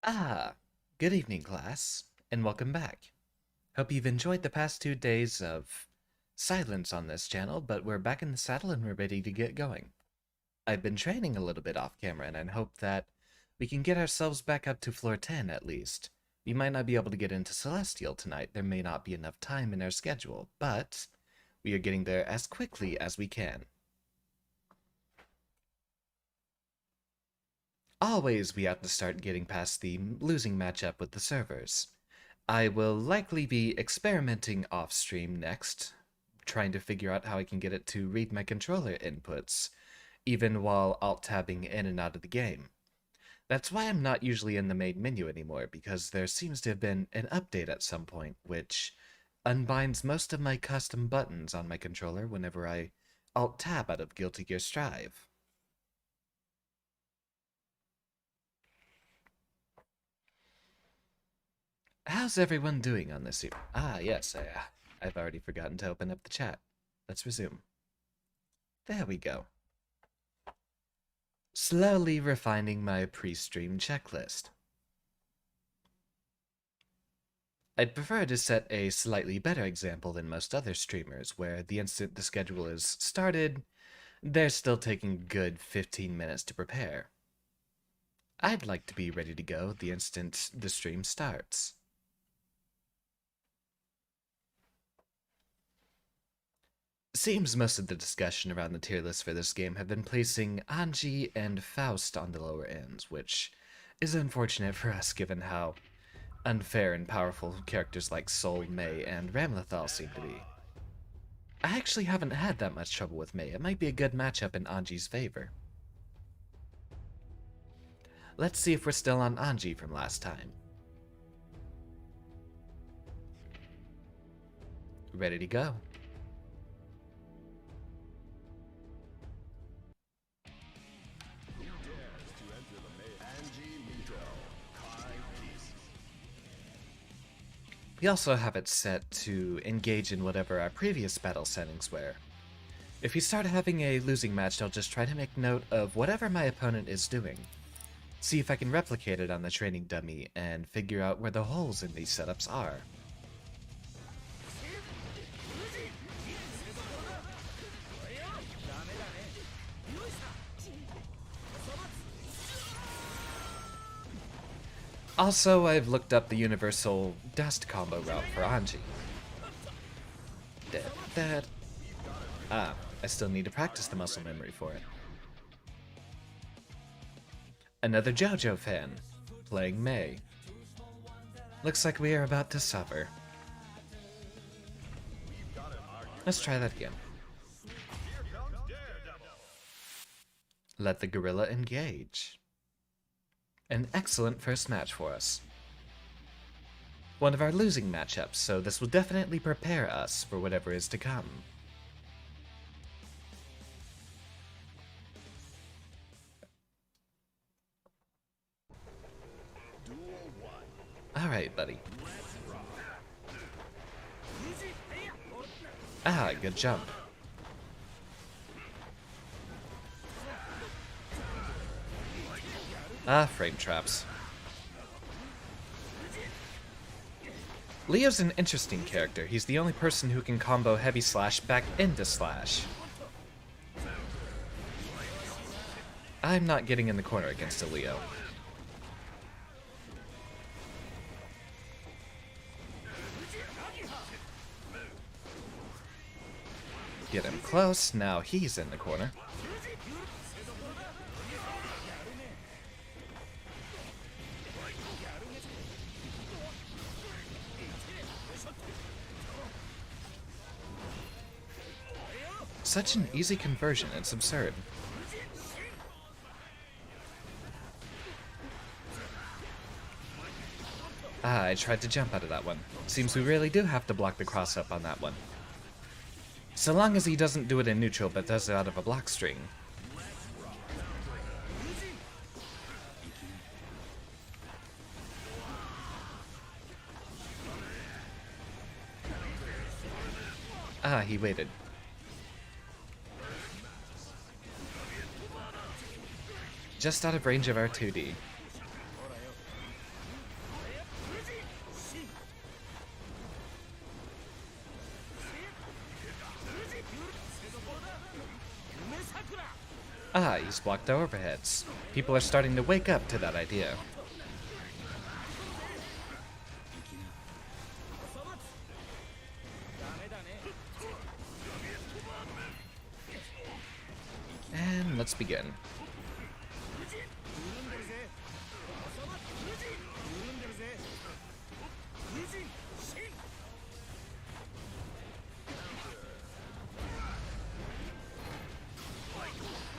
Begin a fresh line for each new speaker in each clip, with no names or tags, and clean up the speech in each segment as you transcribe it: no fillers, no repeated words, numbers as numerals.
Ah, good evening, class, and welcome back. Hope you've enjoyed the past 2 days of silence on this channel, but we're back in the saddle and we're ready to get going. I've been training a little bit off camera, and I hope that we can get ourselves back up to floor 10 at least. We might not be able to get into Celestial tonight, there may not be enough time in our schedule, but we are getting there as quickly as we can. Always we have to start getting past the losing matchup with the servers. I will likely be experimenting off-stream next, trying to figure out how I can get it to read my controller inputs, even while alt-tabbing in and out of the game. That's why I'm not usually in the main menu anymore, because there seems to have been an update at some point, which unbinds most of my custom buttons on my controller whenever I alt-tab out of Guilty Gear Strive. How's everyone doing on this evening? Ah, yes, I've already forgotten to open up the chat. Let's resume. There we go. Slowly refining my pre-stream checklist. I'd prefer to set a slightly better example than most other streamers, where the instant the schedule is started, they're still taking a good 15 minutes to prepare. I'd like to be ready to go the instant the stream starts. Seems most of the discussion around the tier list for this game have been placing Anji and Faust on the lower ends, which is unfortunate for us given how unfair and powerful characters like Sol, Mei, and Ramlethal seem to be. I actually haven't had that much trouble with Mei. It might be a good matchup in Anji's favor. Let's see if we're still on Anji from last time. Ready to go. We also have it set to engage in whatever our previous battle settings were. If we start having a losing match, I'll just try to make note of whatever my opponent is doing. See if I can replicate it on the training dummy and figure out where the holes in these setups are. Also, I've looked up the universal dust combo route for Anji. I still need to practice the muscle memory for it. Another JoJo fan, playing Mei. Looks like we are about to suffer. Let's try that again. Let the gorilla engage. An excellent first match for us. One of our losing matchups, so this will definitely prepare us for whatever is to come. Alright, buddy. Ah, good jump. Ah, frame traps. Leo's an interesting character. He's the only person who can combo heavy slash back into slash. I'm not getting in the corner against a Leo. Get him close, now he's in the corner. Such an easy conversion, it's absurd. Ah, I tried to jump out of that one. Seems we really do have to block the cross-up on that one. So long as he doesn't do it in neutral, but does it out of a block string. Ah, he waited. Just out of range of our 2D. Ah, he's blocked our overheads. People are starting to wake up to that idea. And let's begin.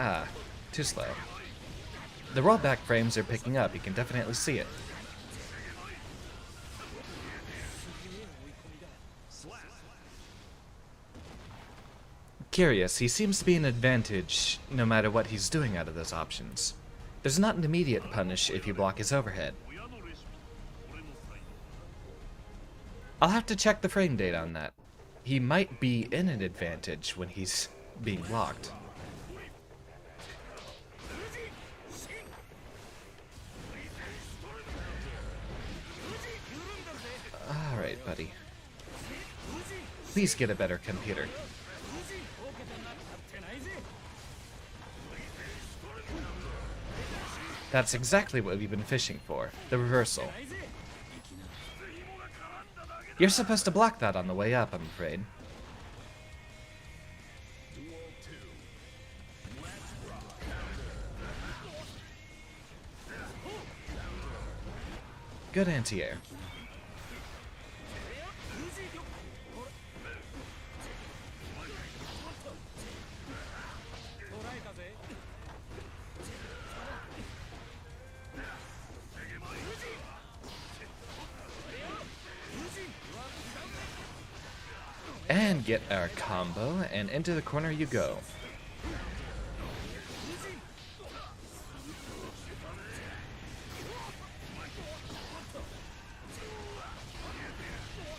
Ah, too slow. The rollback frames are picking up, you can definitely see it. Curious, he seems to be an advantage no matter what he's doing out of those options. There's not an immediate punish if you block his overhead. I'll have to check the frame data on that. He might be in an advantage when he's being blocked. Alright, buddy. Please get a better computer. That's exactly what we've been fishing for, the reversal. You're supposed to block that on the way up, I'm afraid. Good anti-air. And get our combo, and into the corner you go.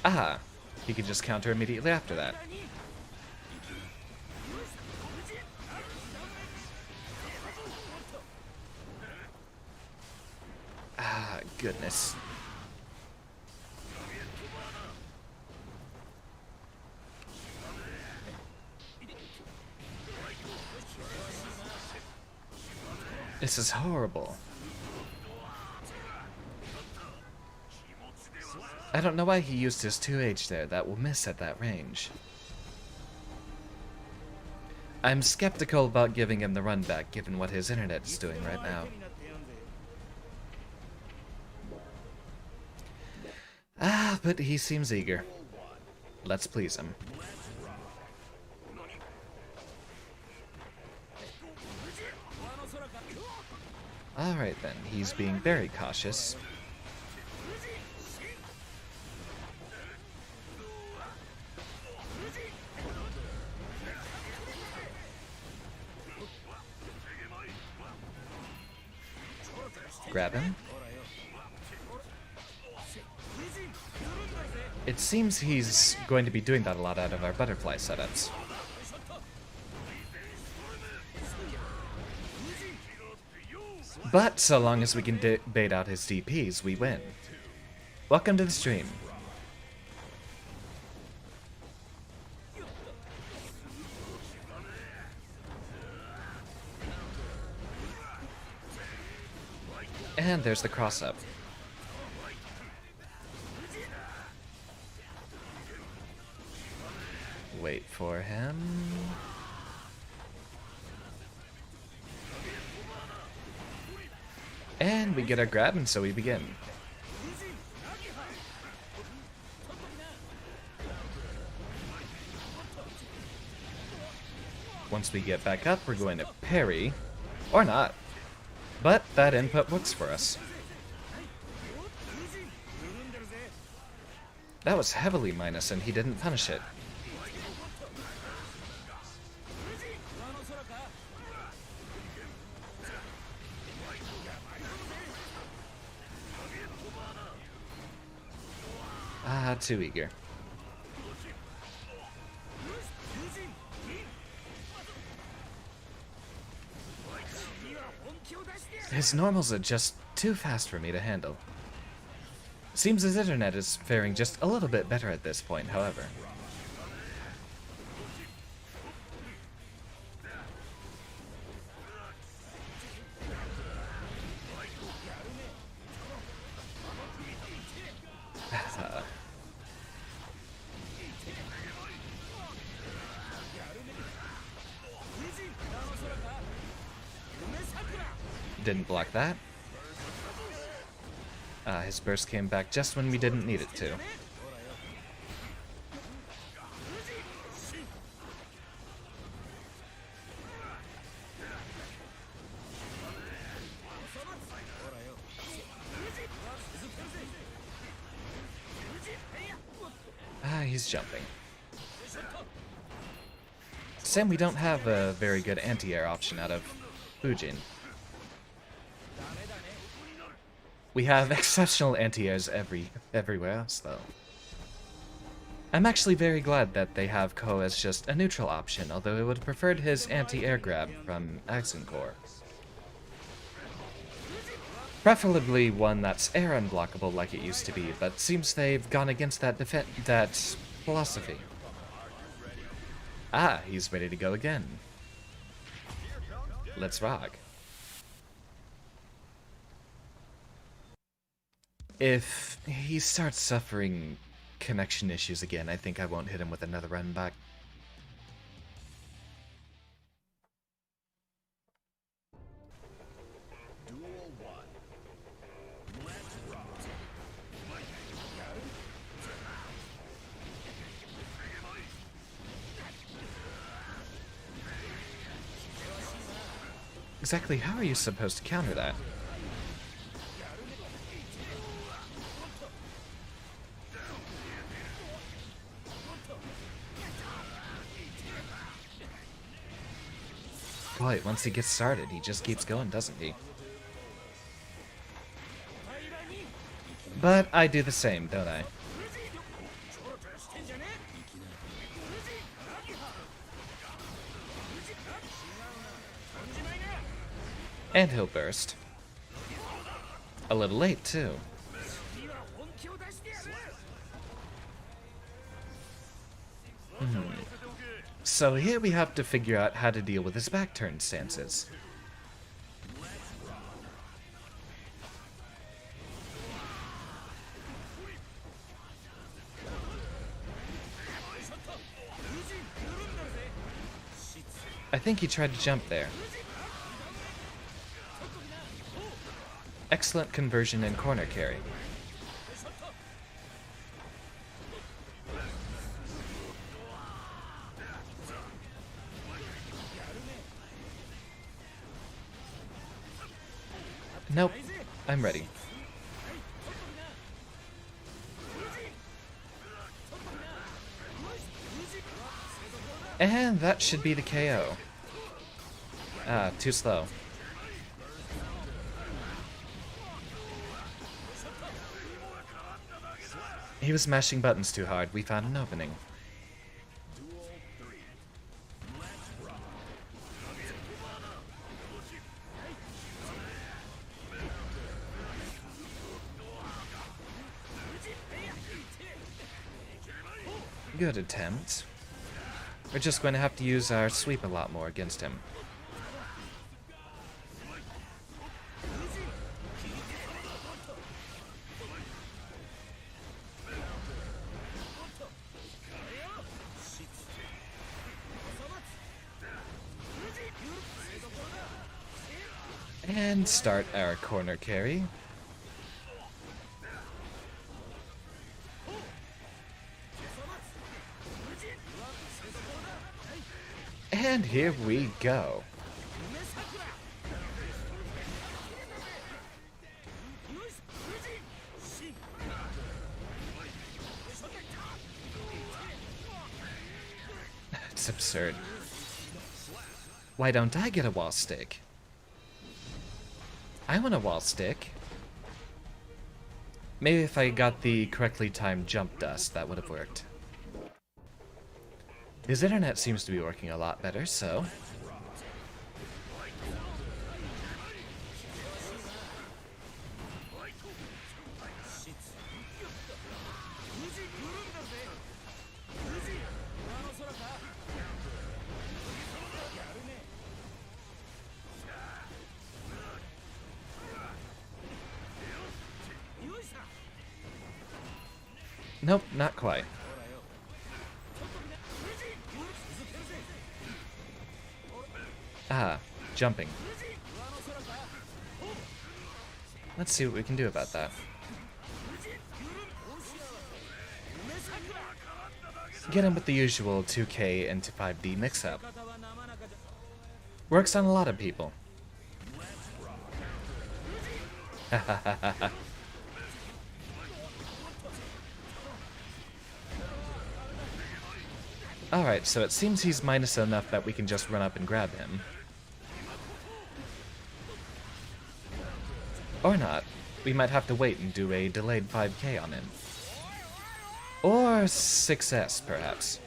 Ah, he could just counter immediately after that. Ah, goodness. This is horrible. I don't know why he used his 2H there. That will miss at that range. I'm skeptical about giving him the run back given what his internet is doing right now. Ah, but he seems eager. Let's please him. Alright then, he's being very cautious. Grab him. It seems he's going to be doing that a lot out of our butterfly setups. But so long as we can bait out his DPs, we win. Welcome to the stream. And there's the cross-up. Wait for him. And we get our grab, and so we begin. Once we get back up, we're going to parry. Or not. But that input works for us. That was heavily minus, and he didn't punish it. Ah, too eager. His normals are just too fast for me to handle. Seems his internet is faring just a little bit better at this point, however. Didn't block that. His burst came back just when we didn't need it to. He's jumping. Sam, we don't have a very good anti-air option out of Fujin. We have exceptional anti-airs everywhere else, though. I'm actually very glad that they have Ko as just a neutral option, although I would have preferred his anti-air grab from Axencore. Preferably one that's air unblockable like it used to be, but seems they've gone against that philosophy. Ah, he's ready to go again. Let's rock. If he starts suffering connection issues again, I think I won't hit him with another run back. Exactly how are you supposed to counter that? Boy, once he gets started, he just keeps going, doesn't he? But I do the same, don't I? And he'll burst. A little late, too. So here we have to figure out how to deal with his back-turn stances. I think he tried to jump there. Excellent conversion and corner carry. Nope, I'm ready. And that should be the KO. Ah, too slow. He was mashing buttons too hard. We found an opening. Good attempt. We're just going to have to use our sweep a lot more against him. And start our corner carry. And here we go. It's absurd. Why don't I get a wall stick? I want a wall stick. Maybe if I got the correctly timed jump dust, that would have worked. His internet seems to be working a lot better, so... Nope, not quite. Ah, jumping. Let's see what we can do about that. Get him with the usual 2K into 5D mix-up. Works on a lot of people. Alright, so it seems he's minus enough that we can just run up and grab him. Or not. We might have to wait and do a delayed 5K on him. Or 6S, perhaps.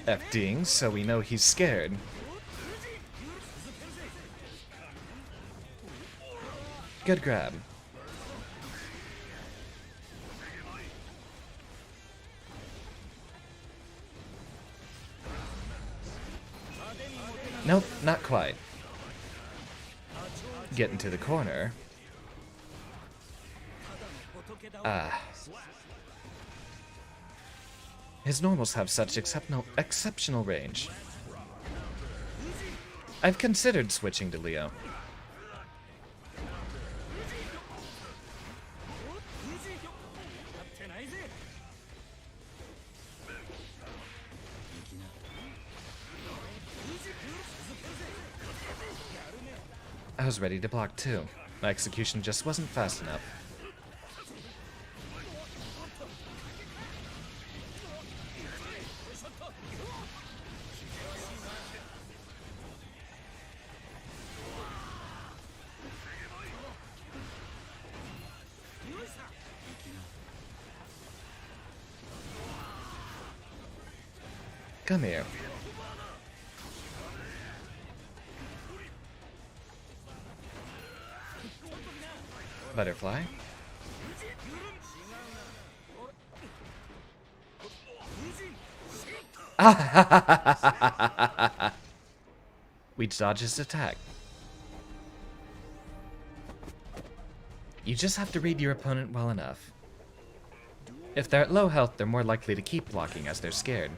FDing, so we know he's scared. Good grab. Nope, not quite. Get into the corner. Ah. His normals have such exceptional range. I've considered switching to Leo. I was ready to block too. My execution just wasn't fast enough. Come here. Butterfly. We dodge his attack. You just have to read your opponent well enough. If they're at low health, they're more likely to keep blocking as they're scared.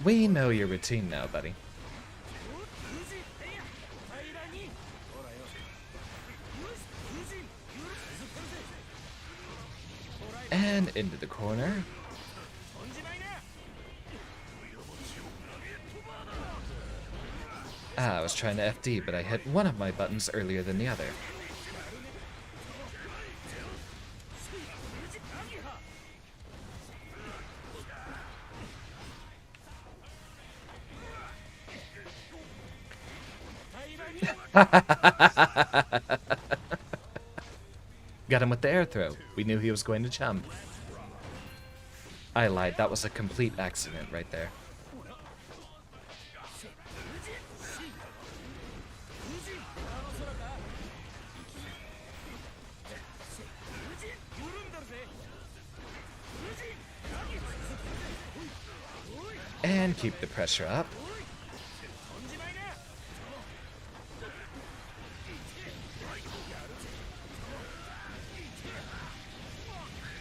We know your routine now, buddy. And into the corner. I was trying to FD, but I hit one of my buttons earlier than the other. Got him with the air throw. We knew he was going to jump. I lied. That was a complete accident right there. And keep the pressure up.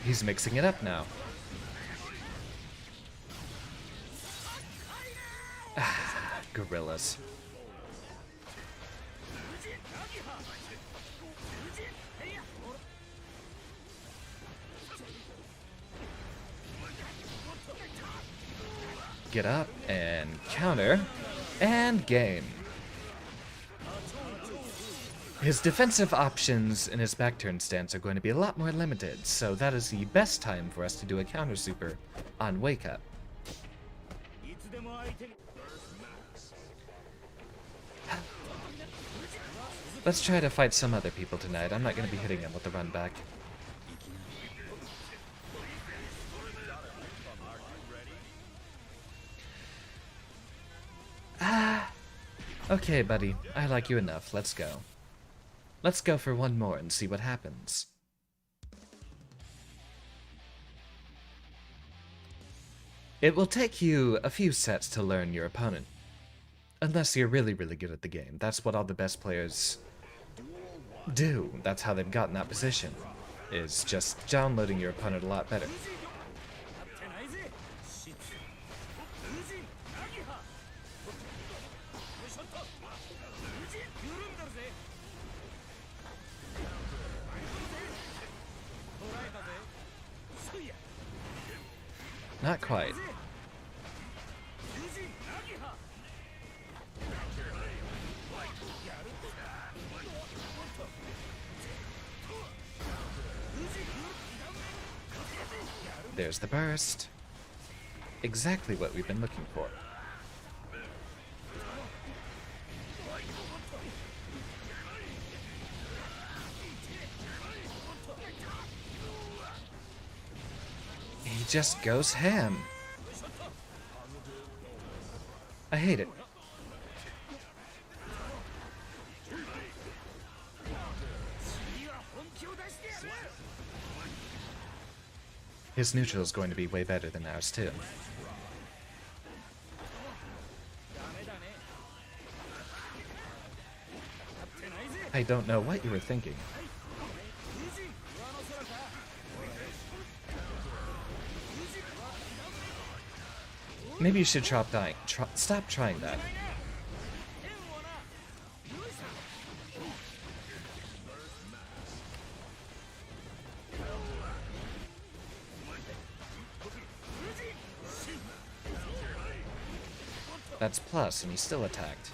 He's mixing it up now. Gorillas. Get up and counter and game. His defensive options in his back turn stance are going to be a lot more limited, so that is the best time for us to do a counter super on Wake Up. Let's try to fight some other people tonight. I'm not going to be hitting him with the run back. Okay, buddy. I like you enough. Let's go. Let's go for one more and see what happens. It will take you a few sets to learn your opponent. Unless you're really, really good at the game. That's what all the best players do. That's how they've gotten that position. Is just downloading your opponent a lot better. Not quite. There's the burst. Exactly what we've been looking for. He just goes ham. I hate it. His neutral is going to be way better than ours, too. I don't know what you were thinking. Maybe you should stop trying that. That's plus, and he still attacked.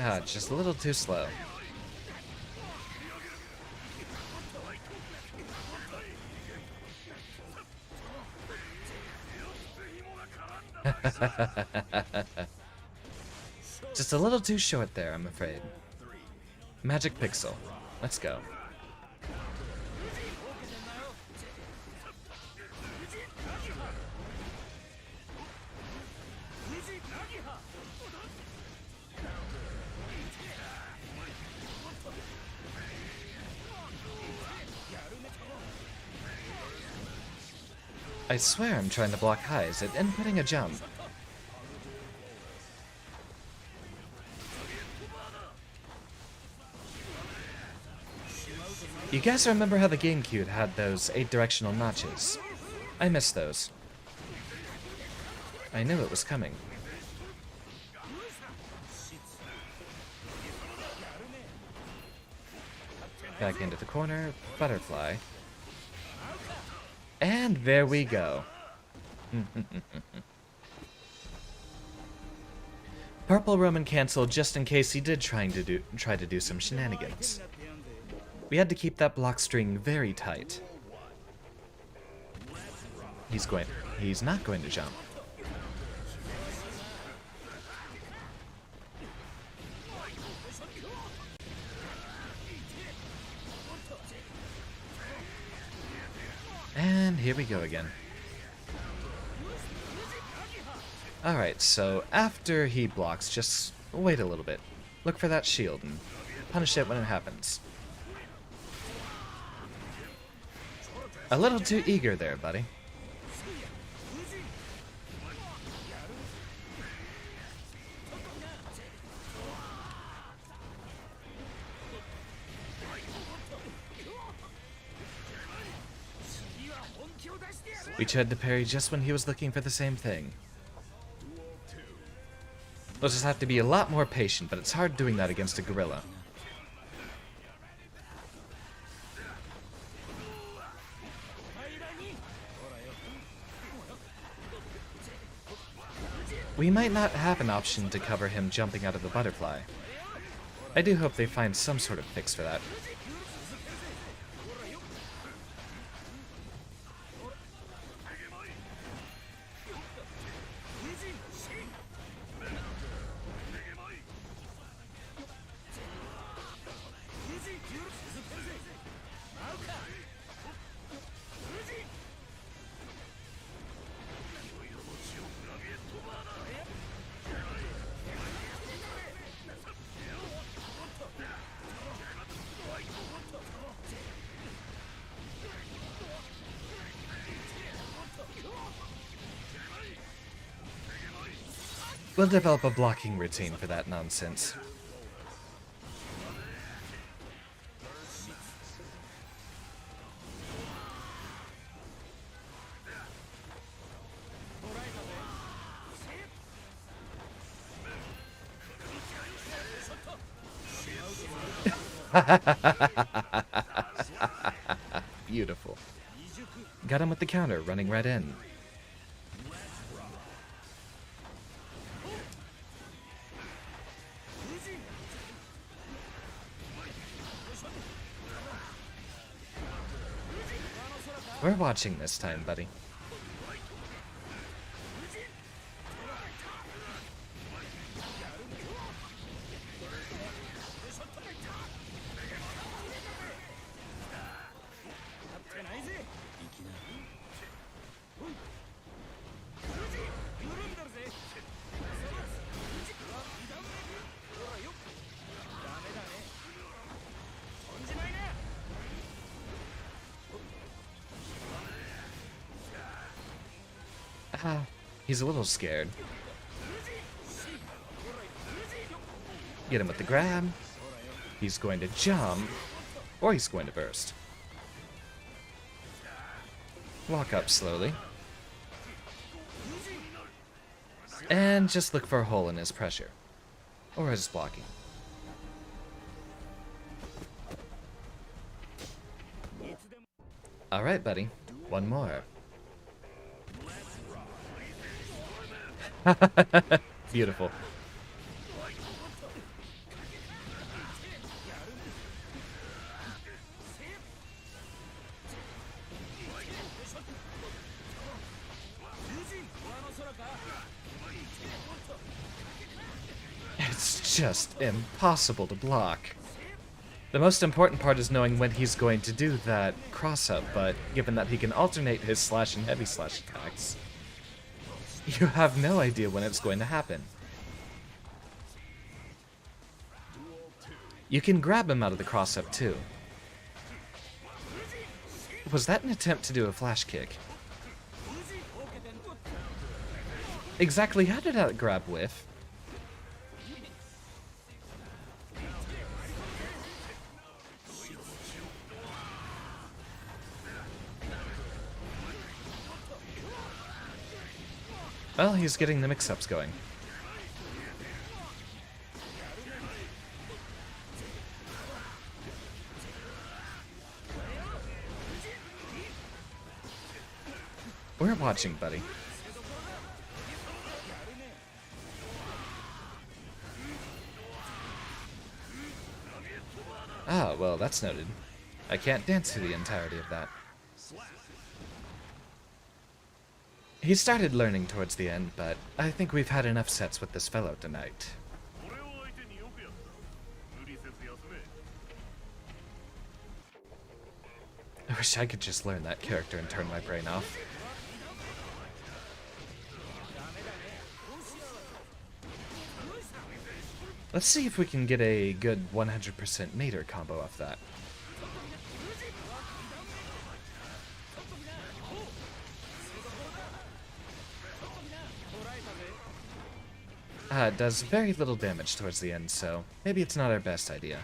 Ah, just a little too slow. Just a little too short there, I'm afraid. Magic Pixel. Let's go. I swear I'm trying to block highs at inputting a jump. You guys remember how the GameCube had those 8-directional notches? I miss those. I knew it was coming. Back into the corner, butterfly. And there we go. Purple Roman canceled just in case he did try to do some shenanigans. We had to keep that block string very tight. He's not going to jump. And here we go again. Alright, so after he blocks, just wait a little bit. Look for that shield and punish it when it happens. A little too eager there, buddy. We tried to parry just when he was looking for the same thing. We'll just have to be a lot more patient, but it's hard doing that against a gorilla. We might not have an option to cover him jumping out of the butterfly. I do hope they find some sort of fix for that. We'll develop a blocking routine for that nonsense. Beautiful. Got him with the counter, running right in. We're watching this time, buddy. He's a little scared. Get him with the grab. He's going to jump, or he's going to burst. Walk up slowly. And just look for a hole in his pressure. Or his blocking. Alright, buddy. One more. Beautiful. It's just impossible to block. The most important part is knowing when he's going to do that cross-up, but given that he can alternate his slash and heavy slash attacks, you have no idea when it's going to happen. You can grab him out of the cross-up too. Was that an attempt to do a flash kick? Exactly how did that grab whiff? Well, he's getting the mix-ups going. We're watching, buddy. Ah, well, that's noted. I can't dance through the entirety of that. He started learning towards the end, but I think we've had enough sets with this fellow tonight. I wish I could just learn that character and turn my brain off. Let's see if we can get a good 100% meter combo off that. It does very little damage towards the end, so maybe it's not our best idea.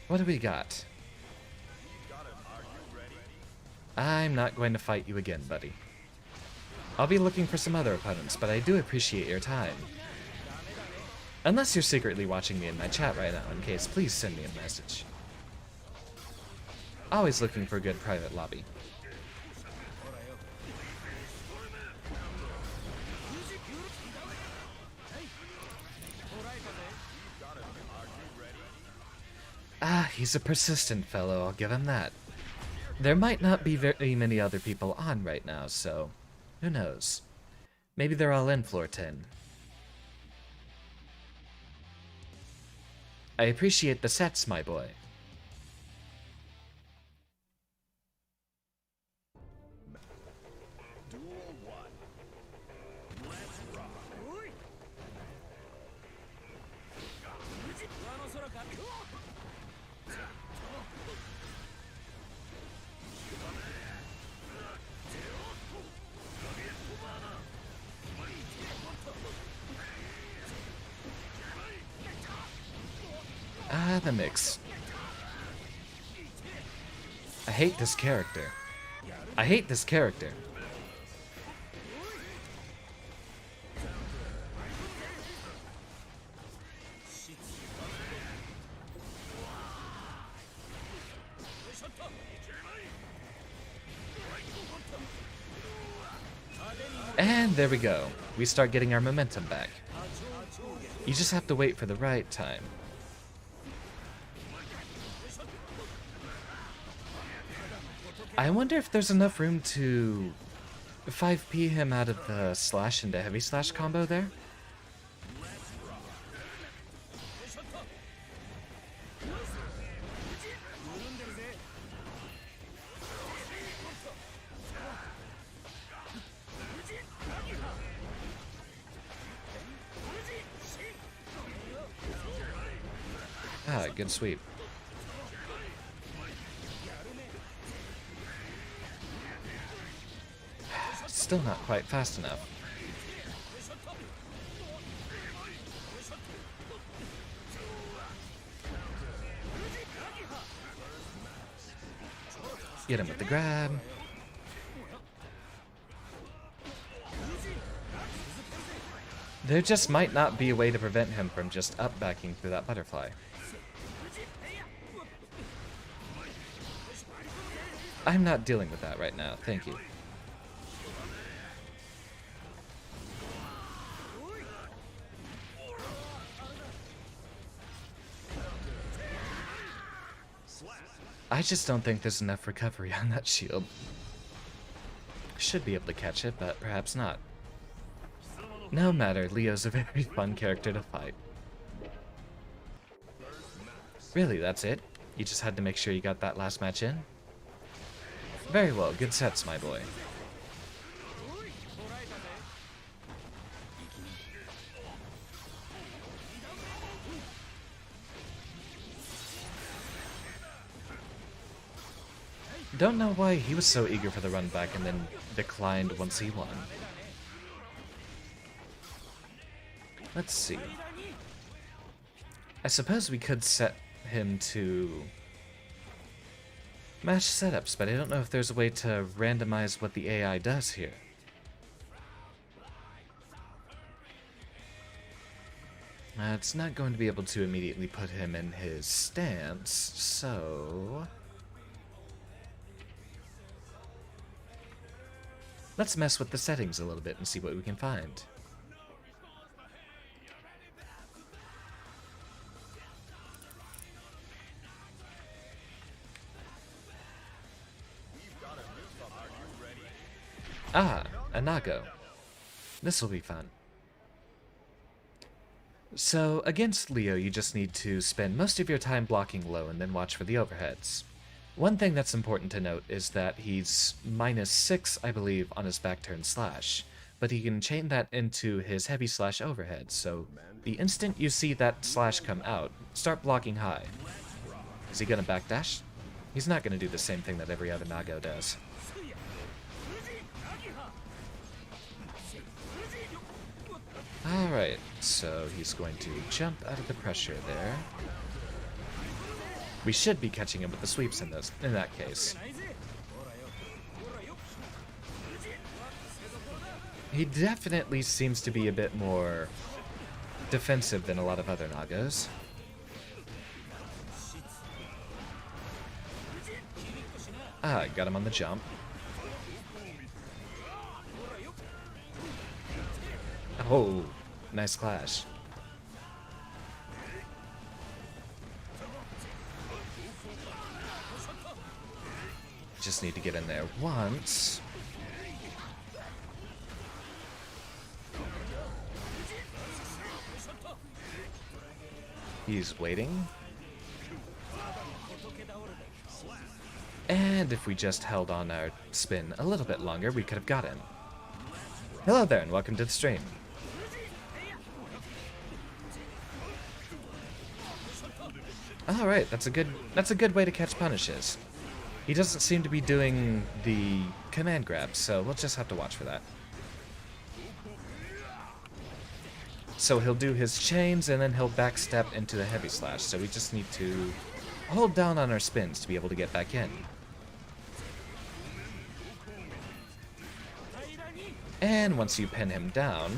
What do we got? I'm not going to fight you again, buddy. I'll be looking for some other opponents, but I do appreciate your time. Unless you're secretly watching me in my chat right now, in case, please send me a message. Always looking for a good private lobby. He's a persistent fellow, I'll give him that. There might not be very many other people on right now, so who knows? Maybe they're all in floor 10. I appreciate the sets, my boy. The mix. I hate this character. I hate this character. And there we go. We start getting our momentum back. You just have to wait for the right time. I wonder if there's enough room to 5p him out of the slash into heavy slash combo there. Ah, good sweep. Still not quite fast enough. Get him with the grab. There just might not be a way to prevent him from just up-backing through that butterfly. I'm not dealing with that right now, thank you. I just don't think there's enough recovery on that shield. Should be able to catch it, but perhaps not. No matter, Leo's a very fun character to fight. Really, that's it? You just had to make sure you got that last match in? Very well, good sets, my boy. Don't know why he was so eager for the run back and then declined once he won. Let's see. I suppose we could set him to match setups, but I don't know if there's a way to randomize what the AI does here. It's not going to be able to immediately put him in his stance, so let's mess with the settings a little bit and see what we can find. Ah, a Nago. This will be fun. So, against Leo, you just need to spend most of your time blocking low and then watch for the overheads. One thing that's important to note is that he's -6, I believe, on his back turn slash, but he can chain that into his heavy slash overhead, so the instant you see that slash come out, start blocking high. Is he gonna backdash? He's not gonna do the same thing that every other Nago does. Alright, so he's going to jump out of the pressure there. We should be catching him with the sweeps in that case. He definitely seems to be a bit more defensive than a lot of other Nagos. Ah, got him on the jump. Oh, nice clash. Just need to get in there once. He's waiting. And if we just held on our spin a little bit longer, we could have got him. Hello there, and welcome to the stream. Alright, that's a good way to catch punishes. He doesn't seem to be doing the command grab, so we'll just have to watch for that. So he'll do his chains, and then he'll backstep into the heavy slash, so we just need to hold down on our spins to be able to get back in. And once you pin him down,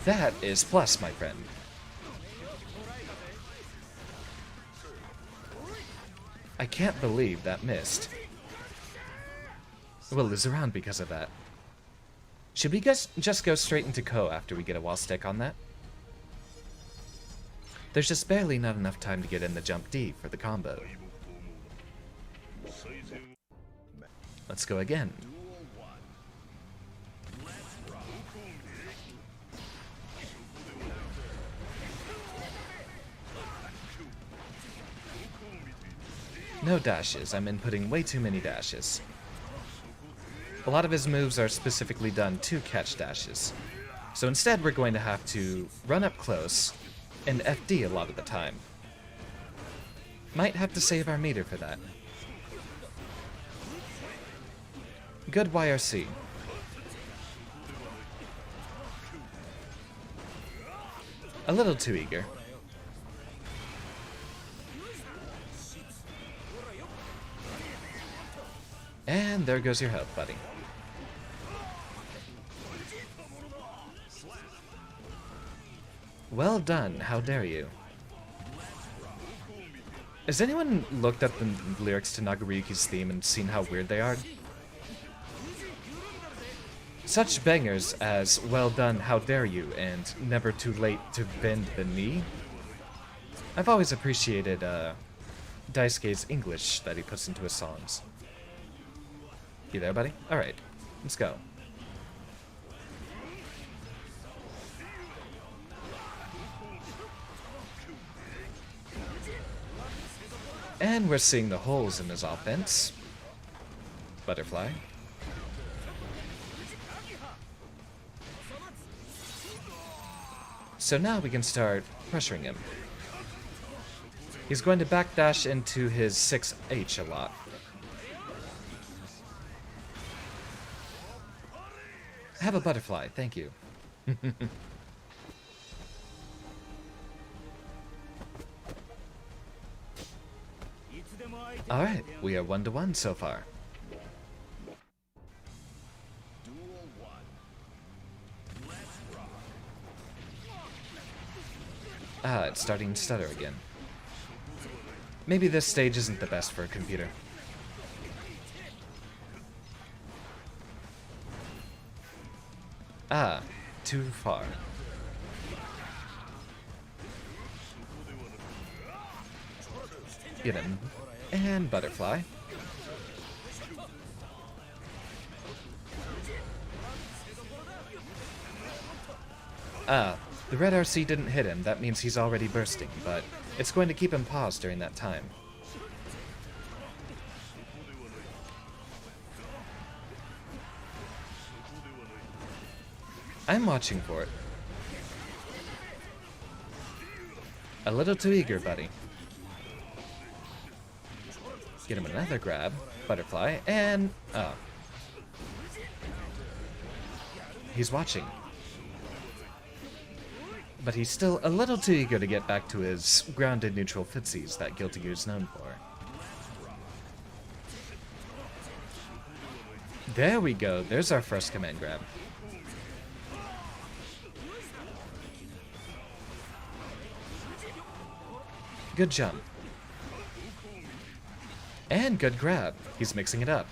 that is plus, my friend. I can't believe that missed. We'll lose a round because of that. Should we just go straight into Ko after we get a wall stick on that? There's just barely not enough time to get in the jump D for the combo. Let's go again. No dashes. I'm inputting way too many dashes. A lot of his moves are specifically done to catch dashes. So instead we're going to have to run up close and FD a lot of the time. Might have to save our meter for that. Good YRC. A little too eager. And there goes your health, buddy. Well done, how dare you. Has anyone looked at the lyrics to Nagariyuki's theme and seen how weird they are? Such bangers as well done, how dare you, and never too late to bend the knee. I've always appreciated Daisuke's English that he puts into his songs. You there, buddy? Alright, let's go. And we're seeing the holes in his offense. Butterfly. So now we can start pressuring him. He's going to backdash into his 6H a lot. Have a butterfly, thank you. Alright, we are 1-1 so far. Ah, it's starting to stutter again. Maybe this stage isn't the best for a computer. Ah, too far. Get him. And butterfly. Ah, the red RC didn't hit him. That means he's already bursting, but it's going to keep him paused during that time. I'm watching for it. A little too eager, buddy. Get him another grab, butterfly, and... oh. He's watching. But he's still a little too eager to get back to his grounded neutral footsies that Guilty Gear's known for. There we go, there's our first command grab. Good jump. And good grab. He's mixing it up.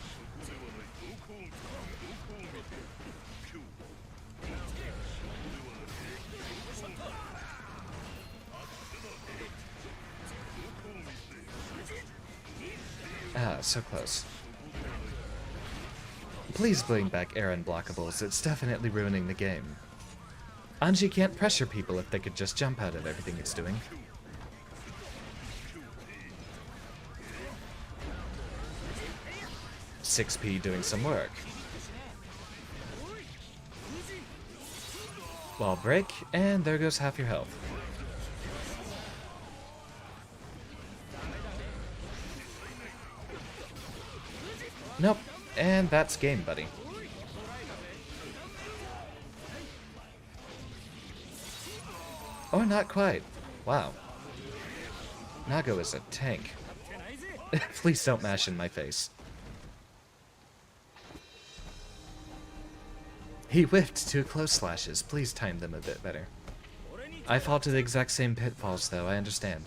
Ah, so close. Please bring back air unblockables. It's definitely ruining the game. Anji can't pressure people if they could just jump out of everything it's doing. .6p doing some work. Wall break, and there goes half your health. Nope, and that's game, buddy. Or not quite. Wow. Nago is a tank. Please don't mash in my face. He whiffed 2 close slashes. Please time them a bit better. I fall to the exact same pitfalls, though. I understand.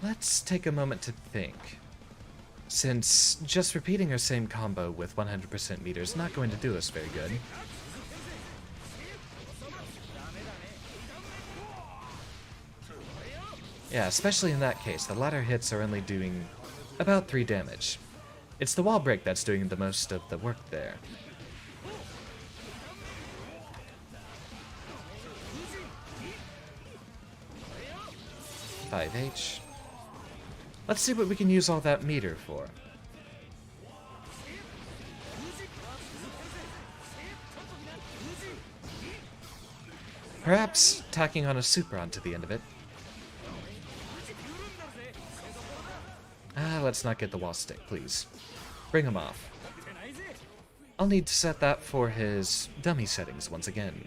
Let's take a moment to think. Since just repeating our same combo with 100% meter is not going to do us very good. Yeah, especially in that case, the latter hits are only doing about 3 damage. It's the wall break that's doing the most of the work there. (5H). Let's see what we can use all that meter for. Perhaps tacking on a super onto the end of it. Let's not get the wall stick, please. Bring him off. I'll need to set that for his dummy settings once again.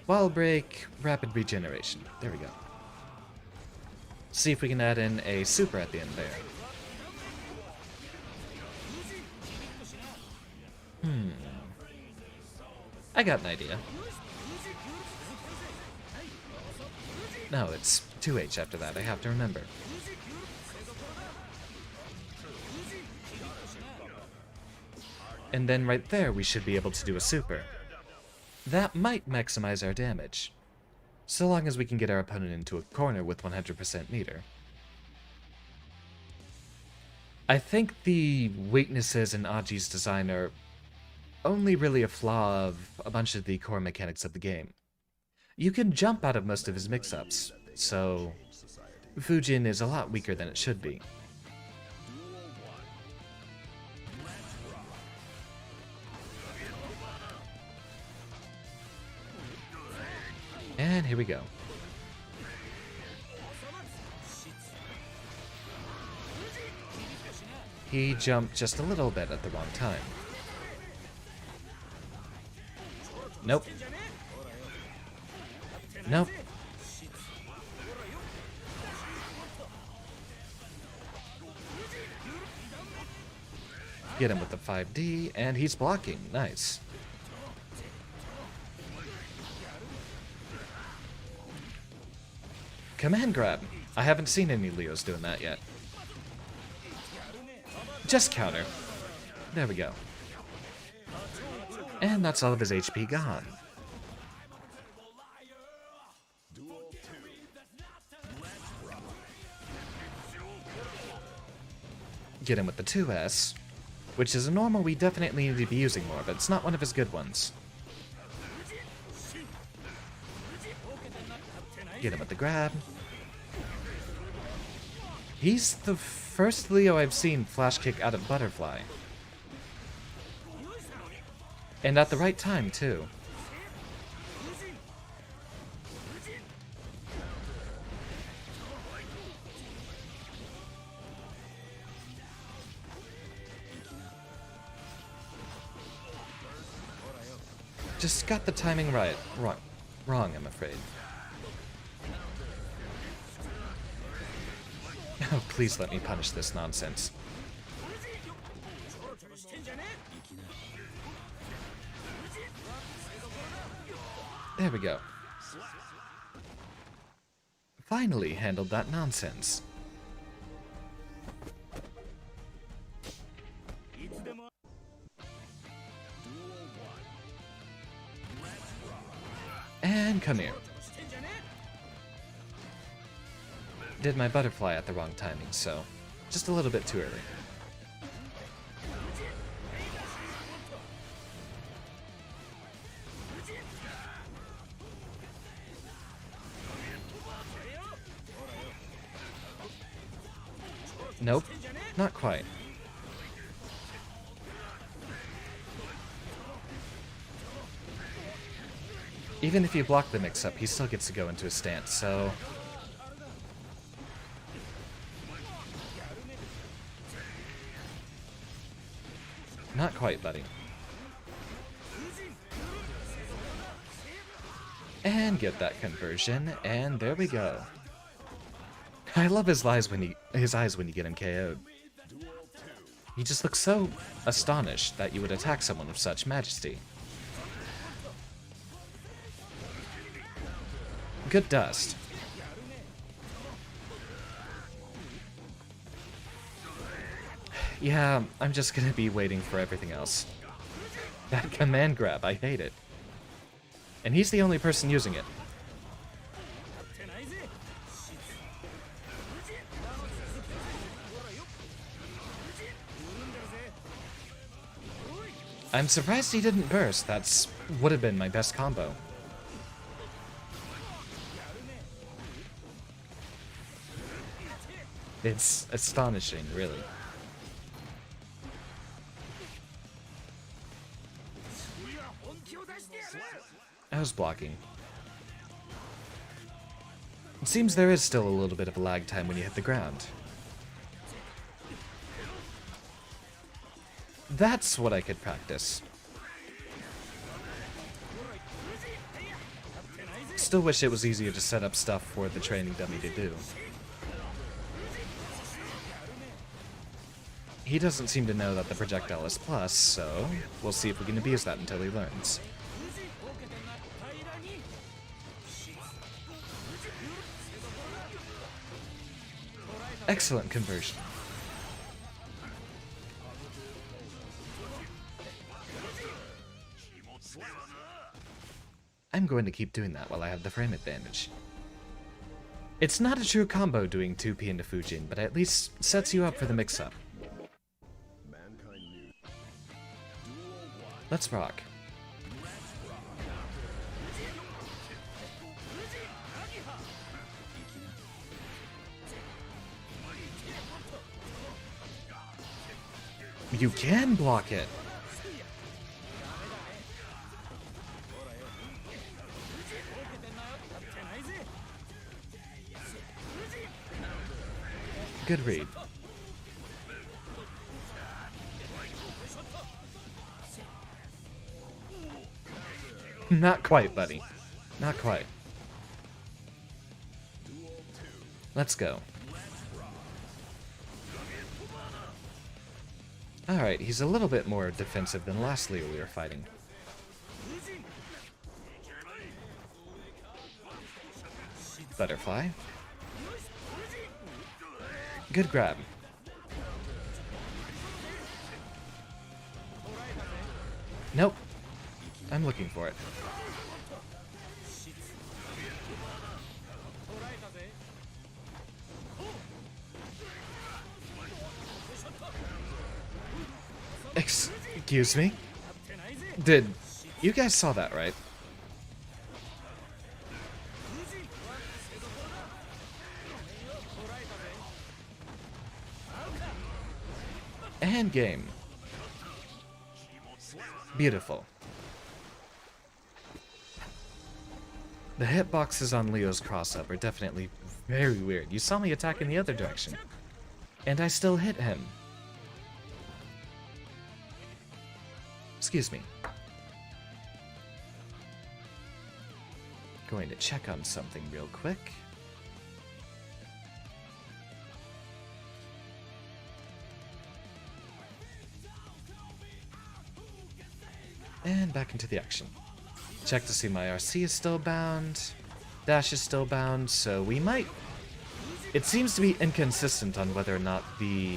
Wall break, rapid regeneration. There we go. See if we can add in a super at the end there. I got an idea. No, it's 2H after that, I have to remember. And then right there we should be able to do a super. That might maximize our damage, so long as we can get our opponent into a corner with 100% meter. I think the weaknesses in Aji's design are only really a flaw of a bunch of the core mechanics of the game. You can jump out of most of his mix-ups, so Fujin is a lot weaker than it should be. And here we go. He jumped just a little bit at the wrong time. Nope. Nope. Get him with the 5D, and he's blocking. Nice. Command grab. I haven't seen any Leos doing that yet. Just counter. There we go. And that's all of his HP gone. Get him with the 2S, which is a normal we definitely need to be using more, but it's not one of his good ones. Get him with the grab. He's the first Leo I've seen flash kick out of Butterfly. And at the right time, too. Just got the timing right. Wrong, I'm afraid. Oh, please let me punish this nonsense. There we go. Finally handled that nonsense. And come here. Did my butterfly at the wrong timing, so just a little bit too early. Nope, not quite. Even if you block the mix-up, he still gets to go into a stance, so... Not quite, buddy. And get that conversion, and there we go. I love his eyes when you get him KO'd. He just looks so astonished that you would attack someone with such majesty. Good dust. Yeah, I'm just gonna be waiting for everything else. That command grab, I hate it. And he's the only person using it. I'm surprised he didn't burst. That's would have been my best combo. It's astonishing, really. I was blocking. It seems there is still a little bit of a lag time when you hit the ground. That's what I could practice. Still wish it was easier to set up stuff for the training dummy to do. He doesn't seem to know that the projectile is plus, so we'll see if we can abuse that until he learns. Excellent conversion. I'm going to keep doing that while I have the frame advantage. It's not a true combo doing 2P into Fujin, but at least sets you up for the mix-up. Let's rock. You can block it! Good read. Not quite, buddy. Not quite. Let's go. Alright, he's a little bit more defensive than last Leo we were fighting. Butterfly. Good grab. Nope. I'm looking for it. Excuse me? You guys saw that, right? And game. Beautiful. The hitboxes on Leo's cross-up are definitely very weird. You saw me attack in the other direction, and I still hit him. Excuse me. Going to check on something real quick. And back into the action. Check to see my RC is still bound. Dash is still bound, so we might... It seems to be inconsistent on whether or not the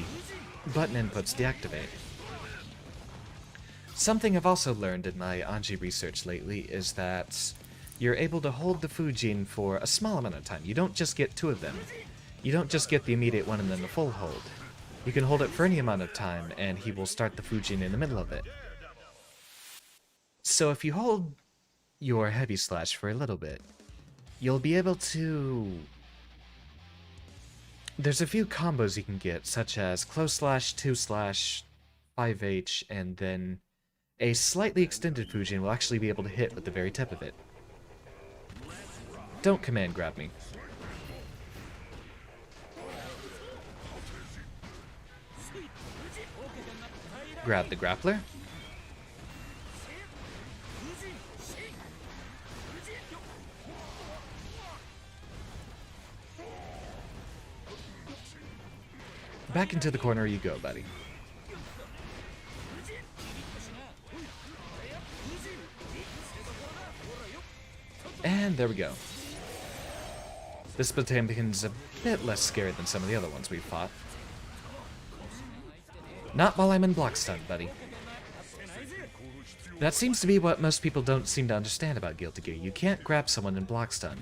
button inputs deactivate. Something I've also learned in my Anji research lately is that you're able to hold the Fujin for a small amount of time. You don't just get 2 of them. You don't just get the immediate one and then the full hold. You can hold it for any amount of time, and he will start the Fujin in the middle of it. So if you hold your heavy slash for a little bit, you'll be able to... There's a few combos you can get, such as close slash, 2 slash, 5H, and then a slightly extended Fujin will actually be able to hit with the very tip of it. Don't command grab me. Grab the grappler. Back into the corner you go, buddy. And there we go. This Batambian's a bit less scary than some of the other ones we've fought. Not while I'm in block stun, buddy. That seems to be what most people don't seem to understand about Guilty Gear. You can't grab someone in block stun.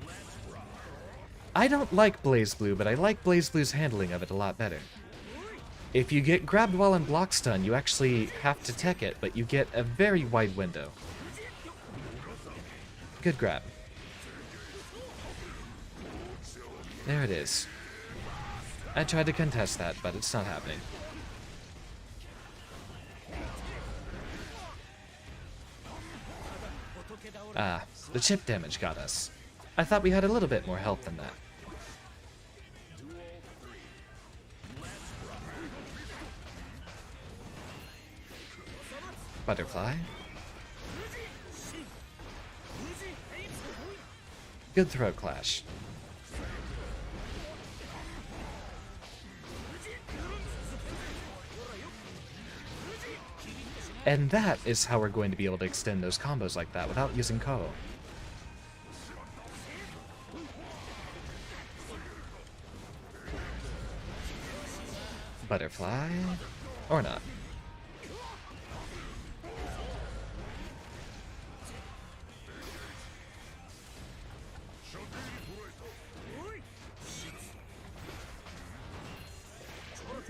I don't like BlazBlue, but I like BlazBlue's handling of it a lot better. If you get grabbed while in block stun, you actually have to tech it, but you get a very wide window. Good grab. There it is. I tried to contest that, but it's not happening. Ah, the chip damage got us. I thought we had a little bit more health than that. Butterfly. Good throat clash. And that is how we're going to be able to extend those combos like that without using Ko. Butterfly. Or not.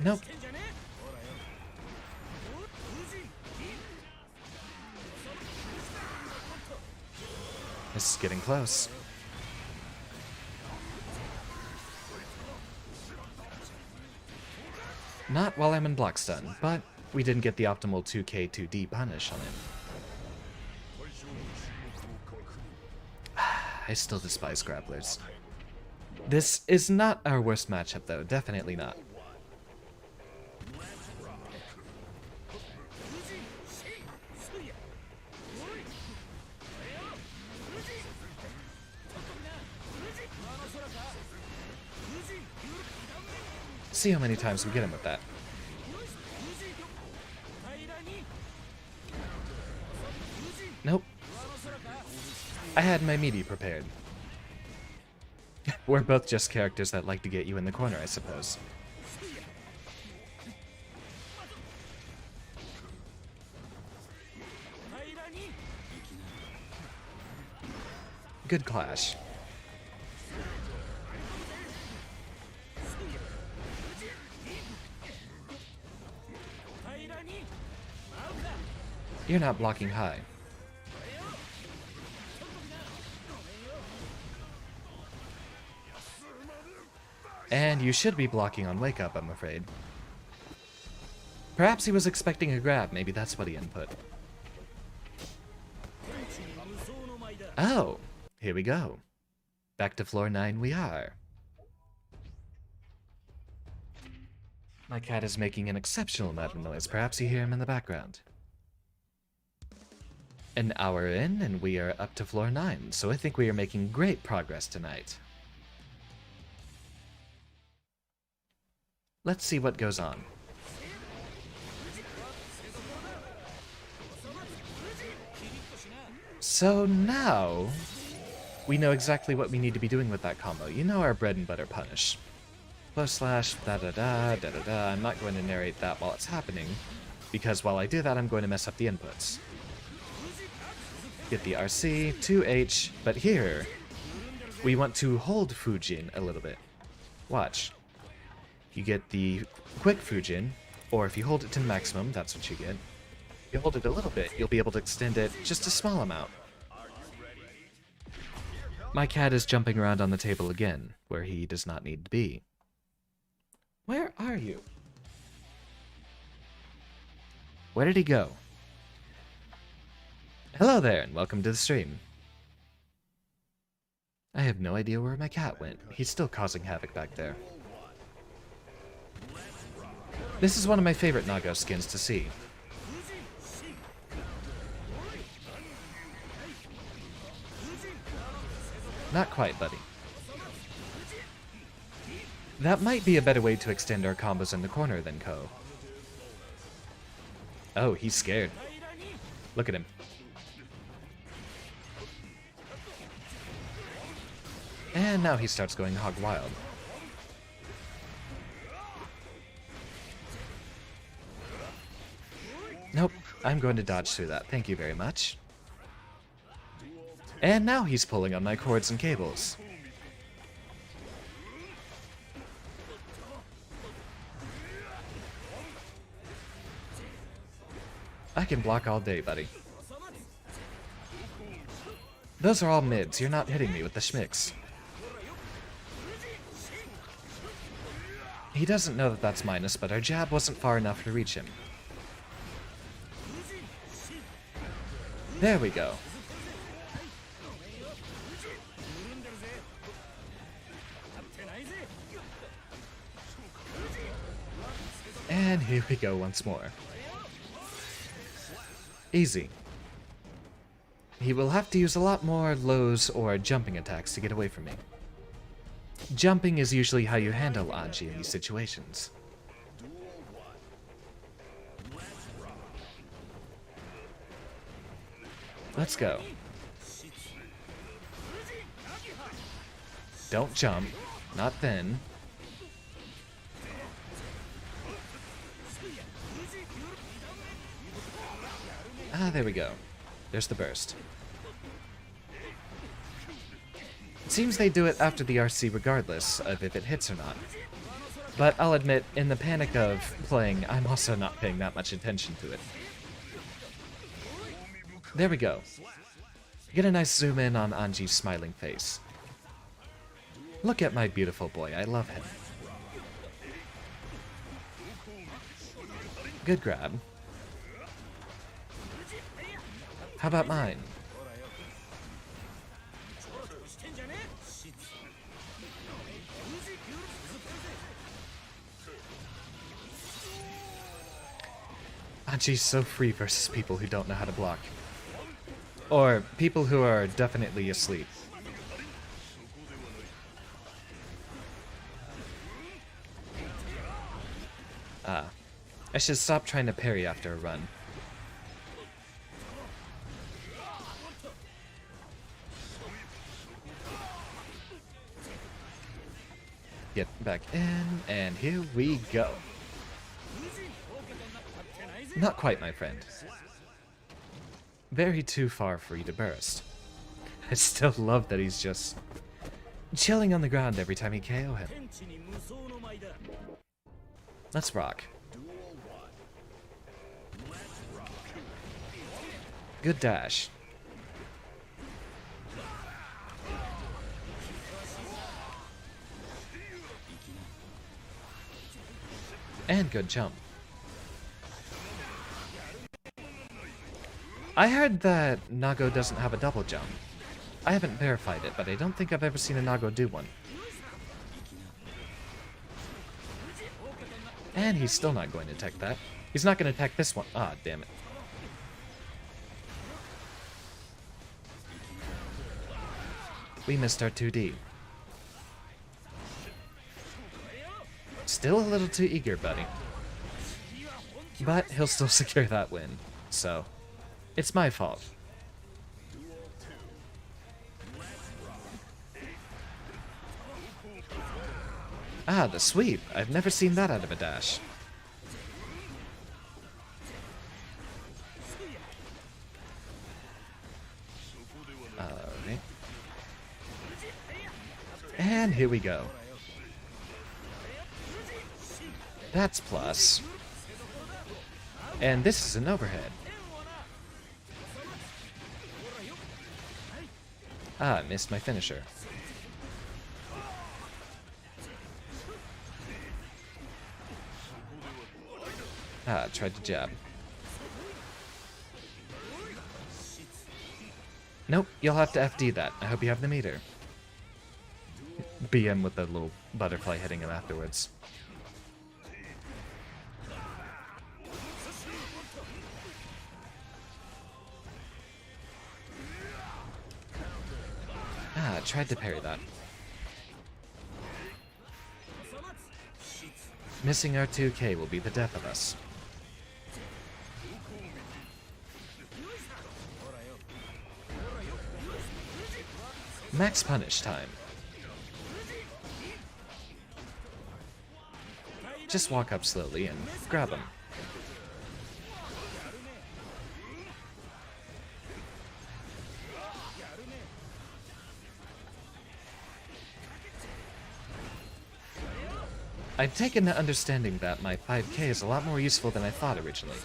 Nope. This is getting close. Not while I'm in block stun, but we didn't get the optimal 2k 2d punish on him. I still despise grapplers. This is not our worst matchup though, definitely not. See how many times we get him with that. Nope. I had my meaty prepared. We're both just characters that like to get you in the corner, I suppose. Good clash. You're not blocking high. And you should be blocking on wake up, I'm afraid. Perhaps he was expecting a grab, maybe that's what he input. Oh, here we go. Back to floor 9 we are. My cat is making an exceptional amount of noise, perhaps you hear him in the background. An hour in, and we are up to floor 9, so I think we are making great progress tonight. Let's see what goes on. So now, we know exactly what we need to be doing with that combo. You know our bread and butter punish. Close slash, da-da-da, da-da-da. I'm not going to narrate that while it's happening, because while I do that, I'm going to mess up the inputs. Get the RC, 2H, but here, we want to hold Fujin a little bit. Watch. You get the quick Fujin, or if you hold it to maximum, that's what you get. If you hold it a little bit, you'll be able to extend it just a small amount. My cat is jumping around on the table again, where he does not need to be. Where are you? Where did he go? Hello there, and welcome to the stream. I have no idea where my cat went. He's still causing havoc back there. This is one of my favorite Nago skins to see. Not quite, buddy. That might be a better way to extend our combos in the corner than Ko. Oh, he's scared. Look at him. And now he starts going hog wild. Nope, I'm going to dodge through that. Thank you very much. And now he's pulling on my cords and cables. I can block all day, buddy. Those are all mids. You're not hitting me with the schmicks. He doesn't know that that's minus, but our jab wasn't far enough to reach him. There we go. And here we go once more. Easy. He will have to use a lot more lows or jumping attacks to get away from me. Jumping is usually how you handle Anji in these situations. Let's go. Don't jump. Not then. Ah, there we go. There's the burst. It seems they do it after the RC regardless of if it hits or not. But I'll admit, in the panic of playing, I'm also not paying that much attention to it. There we go. Get a nice zoom in on Anji's smiling face. Look at my beautiful boy, I love him. Good grab. How about mine? Anji's so free versus people who don't know how to block. Or people who are definitely asleep. I should stop trying to parry after a run. Get back in, and here we go. Not quite, my friend. Very too far for you to burst. I still love that he's just chilling on the ground every time you KO him. Let's rock. Good dash. And good jump. I heard that Nago doesn't have a double jump. I haven't verified it, but I don't think I've ever seen a Nago do one. And he's still not going to attack that. He's not going to attack this one. Ah, damn it. We missed our 2D. Still a little too eager, buddy. But he'll still secure that win, so it's my fault. Ah, the sweep. I've never seen that out of a dash. Alright. And here we go. That's plus. And this is an overhead. Ah, I missed my finisher. Ah, tried to jab. Nope, you'll have to FD that. I hope you have the meter. BM with the little butterfly hitting him afterwards. Ah, tried to parry that. Missing our 2K will be the death of us. Max punish time. just walk up slowly and grab him. I've taken to understanding that my 5k is a lot more useful than I thought originally.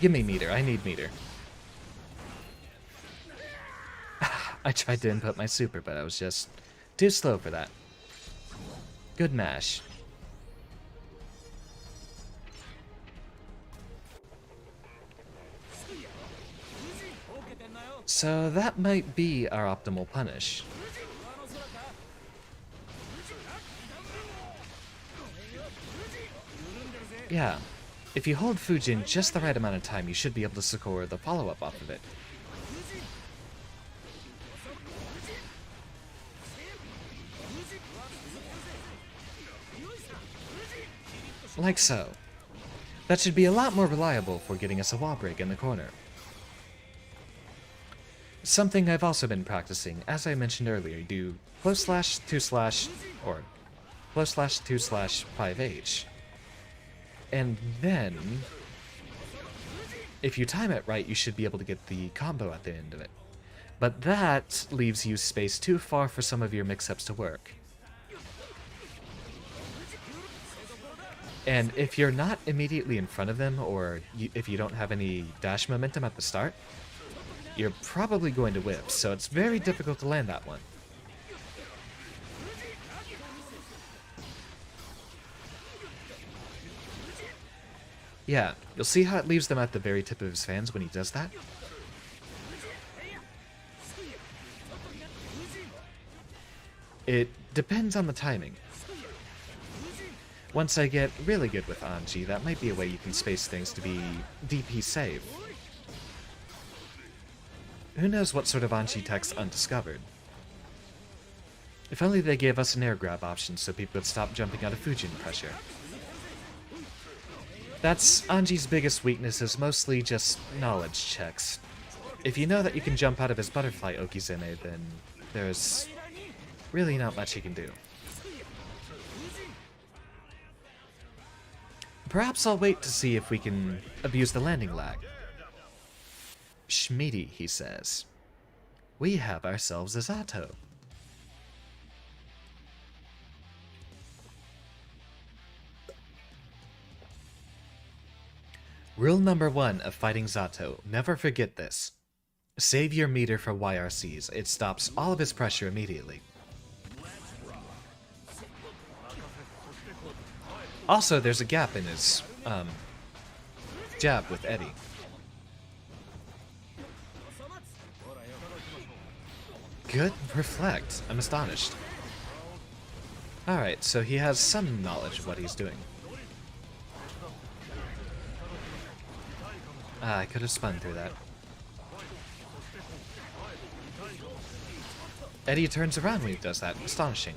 Give me meter, I need meter. I tried to input my super, but I was just too slow for that. Good mash. So that might be our optimal punish. Yeah, if you hold Fujin just the right amount of time, you should be able to score the follow-up off of it. Like so. That should be a lot more reliable for getting us a wall break in the corner. Something I've also been practicing, as I mentioned earlier, do close slash 2 slash, or close slash 2 slash 5H. And then, if you time it right, you should be able to get the combo at the end of it. But that leaves you space too far for some of your mix-ups to work. And if you're not immediately in front of them, or if you don't have any dash momentum at the start, you're probably going to whip, so it's very difficult to land that one. Yeah, you'll see how it leaves them at the very tip of his fans when he does that? It depends on the timing. Once I get really good with Anji, that might be a way you can space things to be DP safe. Who knows what sort of Anji tech's undiscovered? If only they gave us an air grab option so people would stop jumping out of Fujin pressure. That's Anji's biggest weakness, is mostly just knowledge checks. If you know that you can jump out of his butterfly Okizeme, then there's really not much he can do. Perhaps I'll wait to see if we can abuse the landing lag. Schmeedy, he says. We have ourselves a Zato. Rule number 1 of fighting Zato. Never forget this. Save your meter for YRCs. It stops all of his pressure immediately. Also, there's a gap in his, jab with Eddie. Good reflect. I'm astonished. Alright, so he has some knowledge of what he's doing. Ah, I could have spun through that. Eddie turns around when he does that. Astonishing.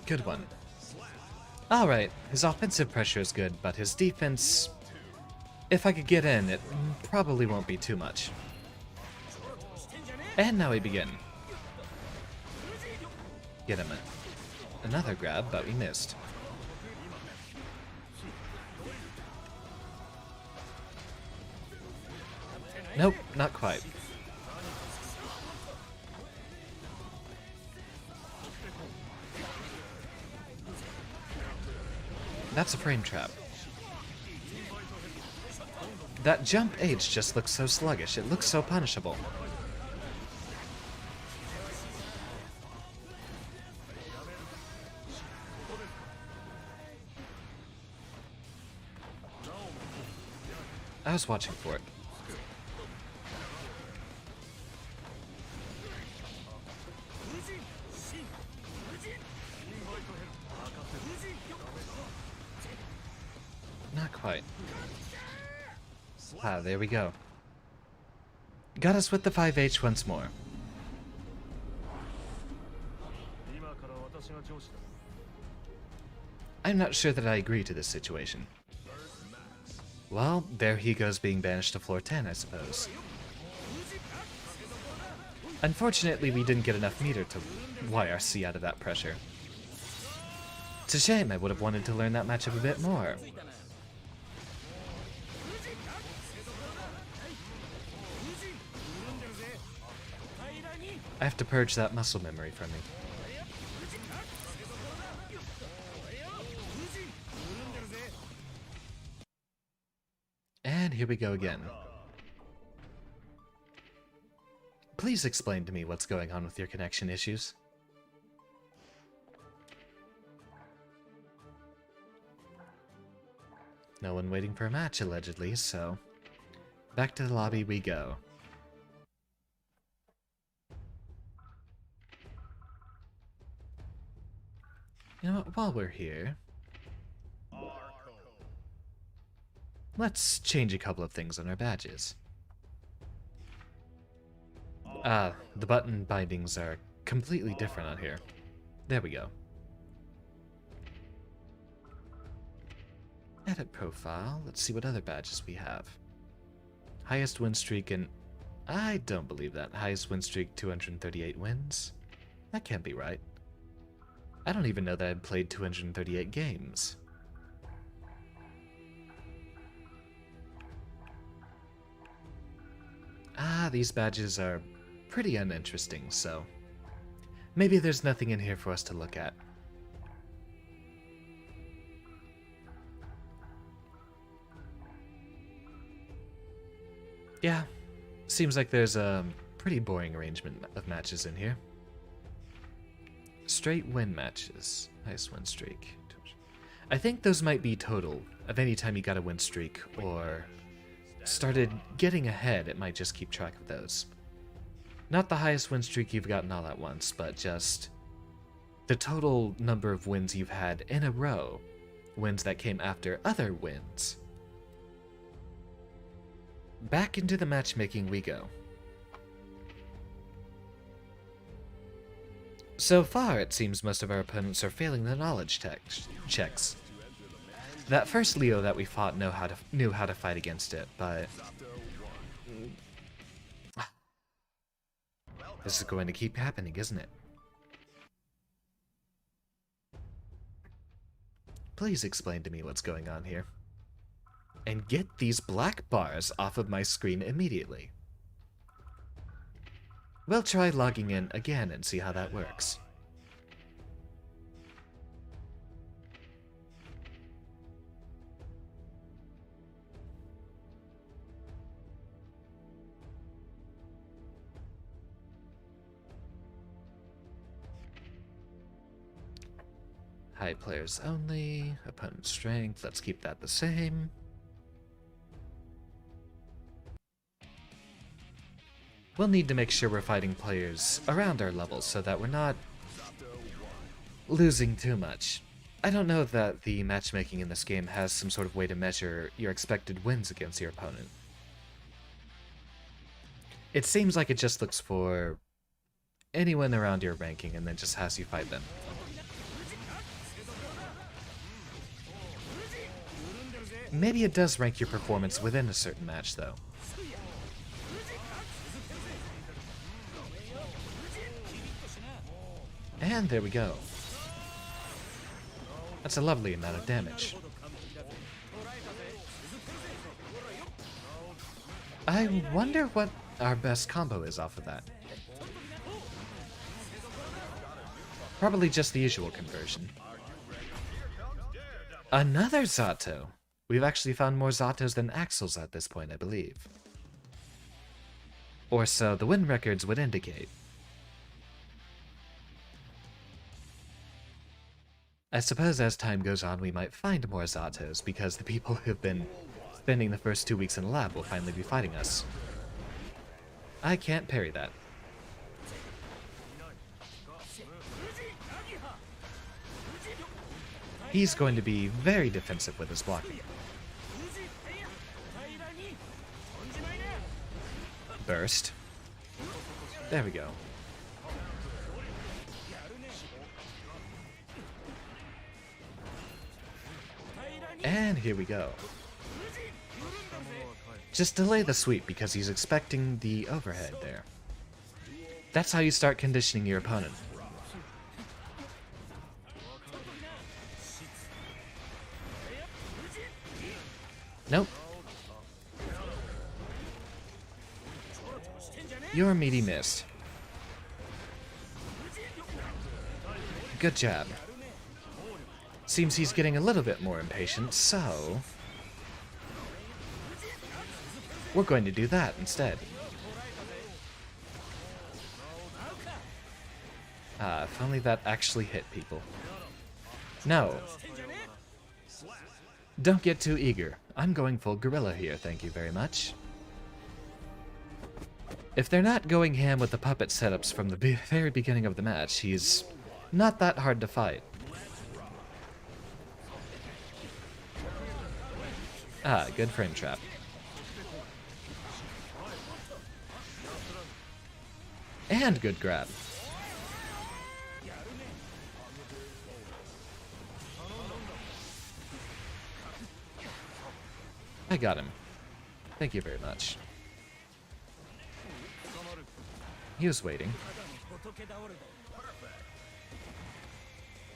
Good one. Alright, his offensive pressure is good, but his defense... If I could get in, it probably won't be too much. And now we begin. Get him in. Another grab, but we missed. Nope, not quite. That's a frame trap. That jump H just looks so sluggish. It looks so punishable. I was watching for it. Not quite. Ah, there we go. Got us with the 5H once more. I'm not sure that I agree to this situation. Well, there he goes being banished to floor 10, I suppose. Unfortunately, we didn't get enough meter to YRC out of that pressure. It's a shame, I would have wanted to learn that matchup a bit more. I have to purge that muscle memory from me. And here we go again. Please explain to me what's going on with your connection issues. No one waiting for a match, allegedly, so back to the lobby we go. You know what, while we're here, let's change a couple of things on our badges. The button bindings are completely different on here. There we go. Edit profile. Let's see what other badges we have. Highest win streak and... I don't believe that. Highest win streak, 238 wins? That can't be right. I don't even know that I'd played 238 games. These badges are pretty uninteresting, so maybe there's nothing in here for us to look at. Yeah, seems like there's a pretty boring arrangement of matches in here. Straight win matches. Highest win streak. I think those might be total of any time you got a win streak or started getting ahead. It might just keep track of those. Not the highest win streak you've gotten all at once, but just the total number of wins you've had in a row. Wins that came after other wins. Back into the matchmaking we go. So far, it seems most of our opponents are failing the knowledge checks. That first Leo that we fought knew how to fight against it, but this is going to keep happening, isn't it? Please explain to me what's going on here. And get these black bars off of my screen immediately. We'll try logging in again and see how that works. High players only, opponent strength, let's keep that the same. We'll need to make sure we're fighting players around our levels so that we're not losing too much. I don't know that the matchmaking in this game has some sort of way to measure your expected wins against your opponent. It seems like it just looks for anyone around your ranking and then just has you fight them. Maybe it does rank your performance within a certain match, though. And there we go. That's a lovely amount of damage. I wonder what our best combo is off of that. Probably just the usual conversion. Another Zato! We've actually found more Zatos than Axels at this point, I believe. Or so the win records would indicate. I suppose as time goes on we might find more Zatos because the people who've been spending the first 2 weeks in the lab will finally be fighting us. I can't parry that. He's going to be very defensive with his blocking. Burst. There we go. And here we go. Just delay the sweep because he's expecting the overhead there. That's how you start conditioning your opponent. Nope. Your meaty missed. Good job. Seems he's getting a little bit more impatient, so we're going to do that instead. If only that actually hit people. No. Don't get too eager. I'm going full gorilla here, thank you very much. If they're not going ham with the puppet setups from the very beginning of the match, he's not that hard to fight. Good frame trap. And good grab. I got him. Thank you very much. He was waiting.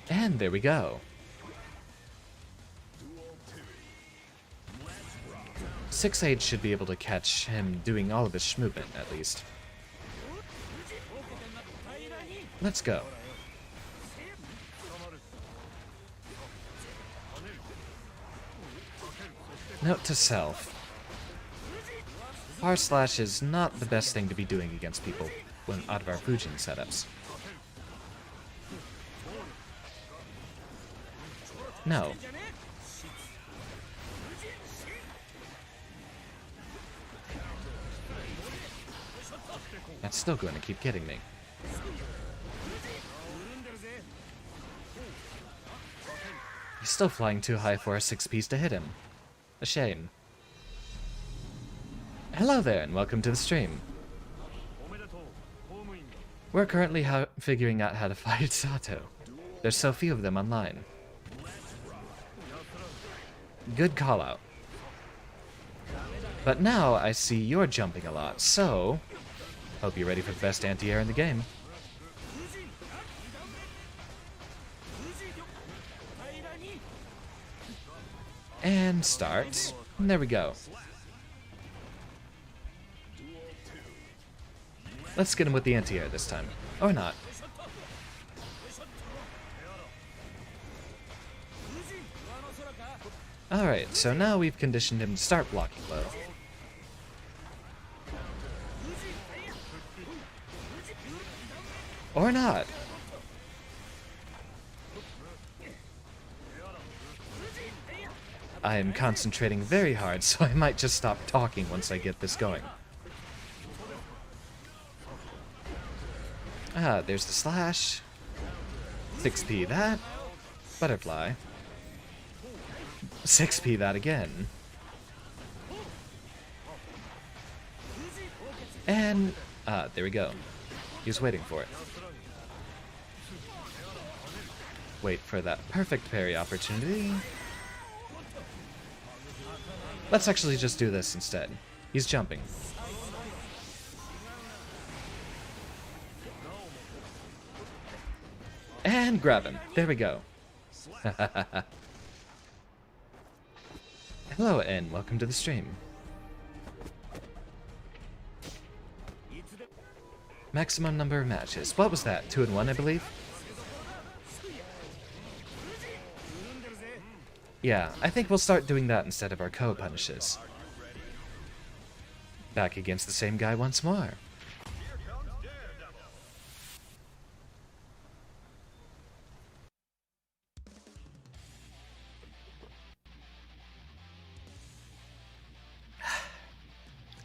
And there we go. 6-8 should be able to catch him doing all of his movement, at least. Let's go. Note to self. R/slash is not the best thing to be doing against people when out of our Fujin setups. No. That's still going to keep getting me. He's still flying too high for a 6-piece to hit him. A shame. Hello there, and welcome to the stream. We're currently figuring out how to fight Sato. There's so few of them online. Good call out. But now I see you're jumping a lot, so hope you're ready for the best anti-air in the game. And start. And there we go. Let's get him with the anti-air this time. Or not. Alright, so now we've conditioned him to start blocking low. Or not. I am concentrating very hard, so I might just stop talking once I get this going. There's the slash. 6p that. Butterfly. 6p that again. And, there we go. He was waiting for it. Wait for that perfect parry opportunity. Let's actually just do this instead. He's jumping. And grab him. There we go. Hello, and welcome to the stream. Maximum number of matches. What was that? 2 and 1, I believe? Yeah, I think we'll start doing that instead of our co-punishes. Back against the same guy once more.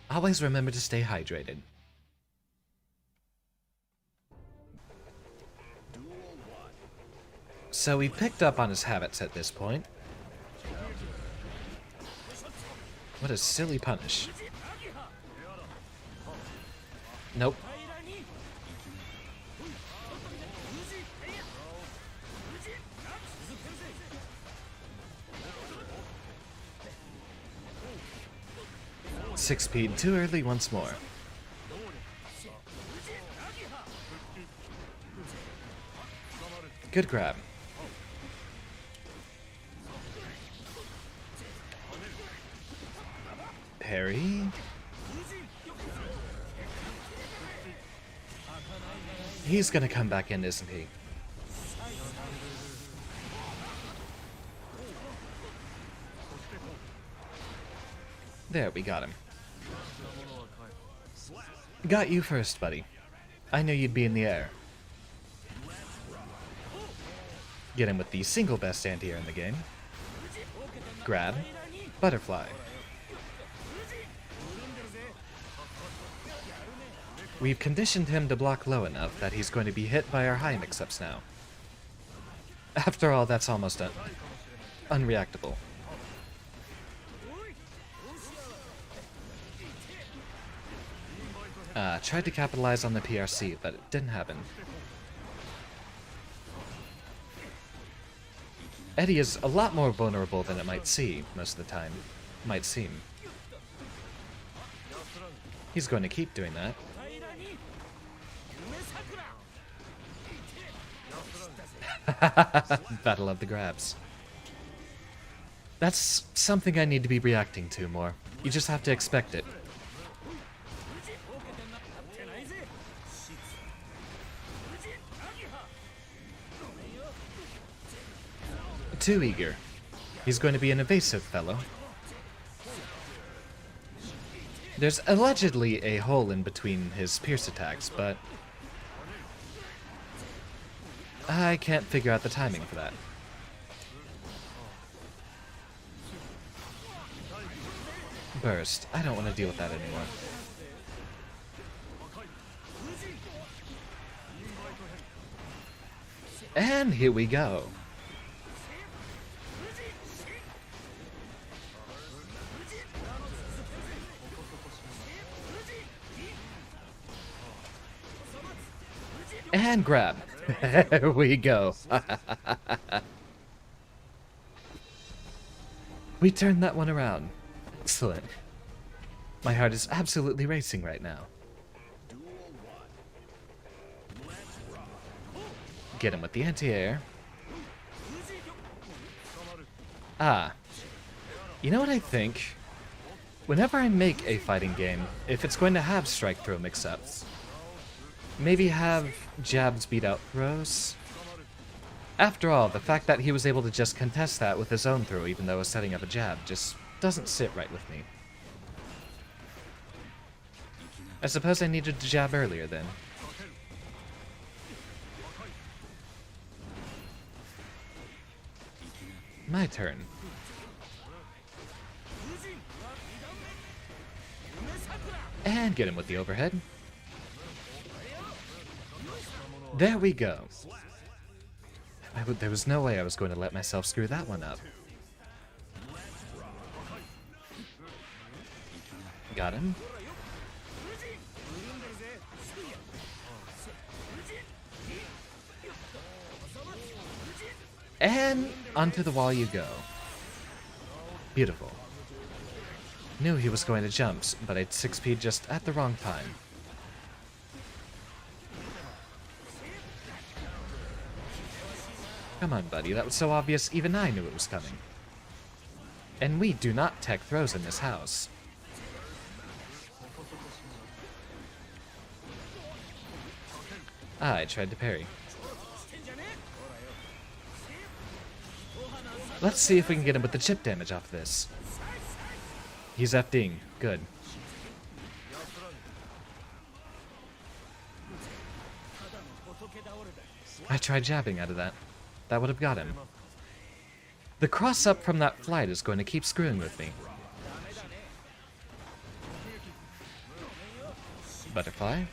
Always remember to stay hydrated. So we picked up on his habits at this point. What a silly punish. Nope. 6-speed too early once more. Good grab. Parry. He's gonna come back in, isn't he? There, we got him. Got you first, buddy. I knew you'd be in the air. Get him with the single best anti-air in the game. Grab. Butterfly. We've conditioned him to block low enough that he's going to be hit by our high mix-ups now. After all, that's almost unreactable. Tried to capitalize on the PRC, but it didn't happen. Eddie is a lot more vulnerable than it might seem most of the time. Might seem. He's going to keep doing that. Battle of the grabs. That's something I need to be reacting to more. You just have to expect it. Too eager. He's going to be an evasive fellow. There's allegedly a hole in between his pierce attacks, but I can't figure out the timing for that. Burst. I don't want to deal with that anymore. And here we go. And grab. There we go. We turned that one around. Excellent. My heart is absolutely racing right now. Get him with the anti-air. You know what I think? Whenever I make a fighting game, if it's going to have strike-throw mix-ups, maybe have jabs beat out throws? After all, the fact that he was able to just contest that with his own throw even though he was setting up a jab just doesn't sit right with me. I suppose I needed to jab earlier then. My turn. And get him with the overhead. There we go. There was no way I was going to let myself screw that one up. Got him. And onto the wall you go. Beautiful. Knew he was going to jump, but I'd 6P just at the wrong time. Come on, buddy, that was so obvious even I knew it was coming. And we do not tech throws in this house. I tried to parry. Let's see if we can get him with the chip damage off this. He's FDing. Good. I tried jabbing out of that. That would have got him. The cross-up from that flight is going to keep screwing with me. Butterfly.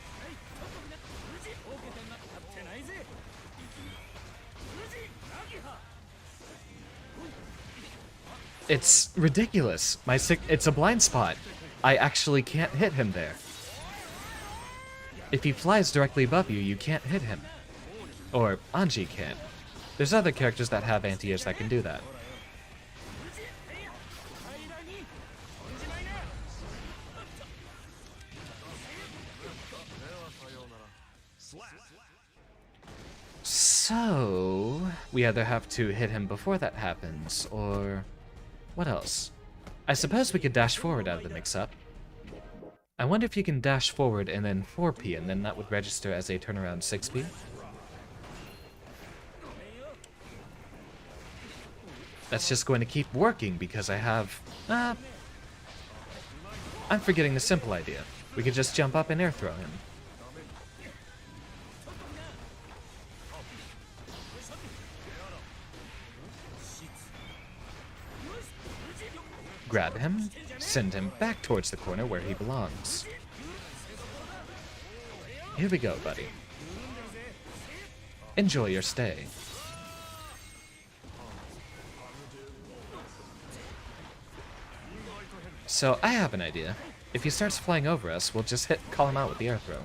It's ridiculous. It's a blind spot. I actually can't hit him there. If he flies directly above you, you can't hit him. Or Anji can't. There's other characters that have anti-airs that can do that. So, we either have to hit him before that happens, or what else? I suppose we could dash forward out of the mix-up. I wonder if you can dash forward and then 4P, and then that would register as a turnaround 6P. That's just going to keep working because I have... I'm forgetting the simple idea. We could just jump up and air throw him. Grab him, send him back towards the corner where he belongs. Here we go, buddy. Enjoy your stay. So, I have an idea. If he starts flying over us, we'll just call him out with the air throw.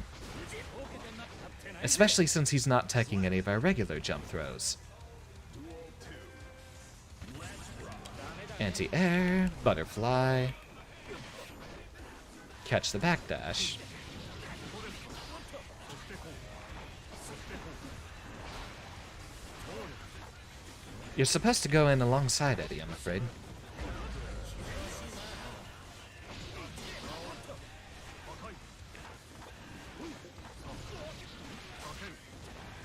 Especially since he's not taking any of our regular jump throws. Anti-air, butterfly, catch the backdash. You're supposed to go in alongside Eddie, I'm afraid.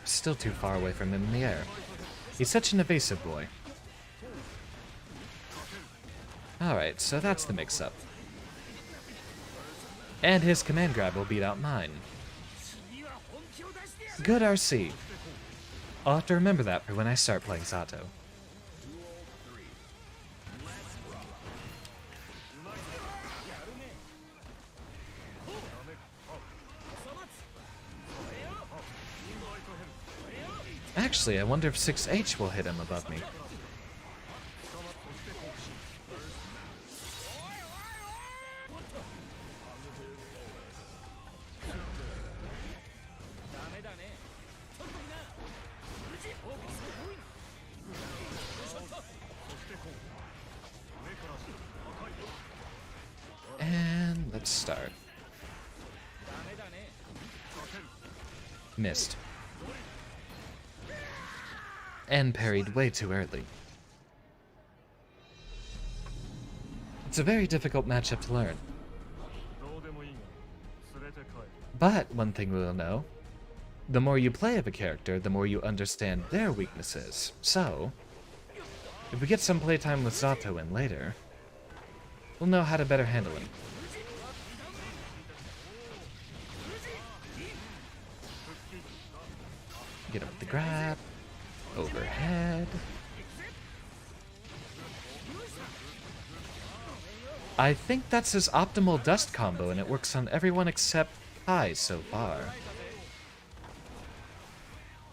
Still too far away from him in the air. He's such an evasive boy. Alright, so that's the mix-up. And his command grab will beat out mine. Good RC. I'll have to remember that for when I start playing Sato. Actually, I wonder if 6H will hit him above me. And let's start. Missed. And parried way too early. It's a very difficult matchup to learn. But one thing we'll know, the more you play of a character, the more you understand their weaknesses. So, if we get some playtime with Zato in later, we'll know how to better handle him. Get him with the grab. Overhead. I think that's his optimal dust combo, and it works on everyone except Kai so far.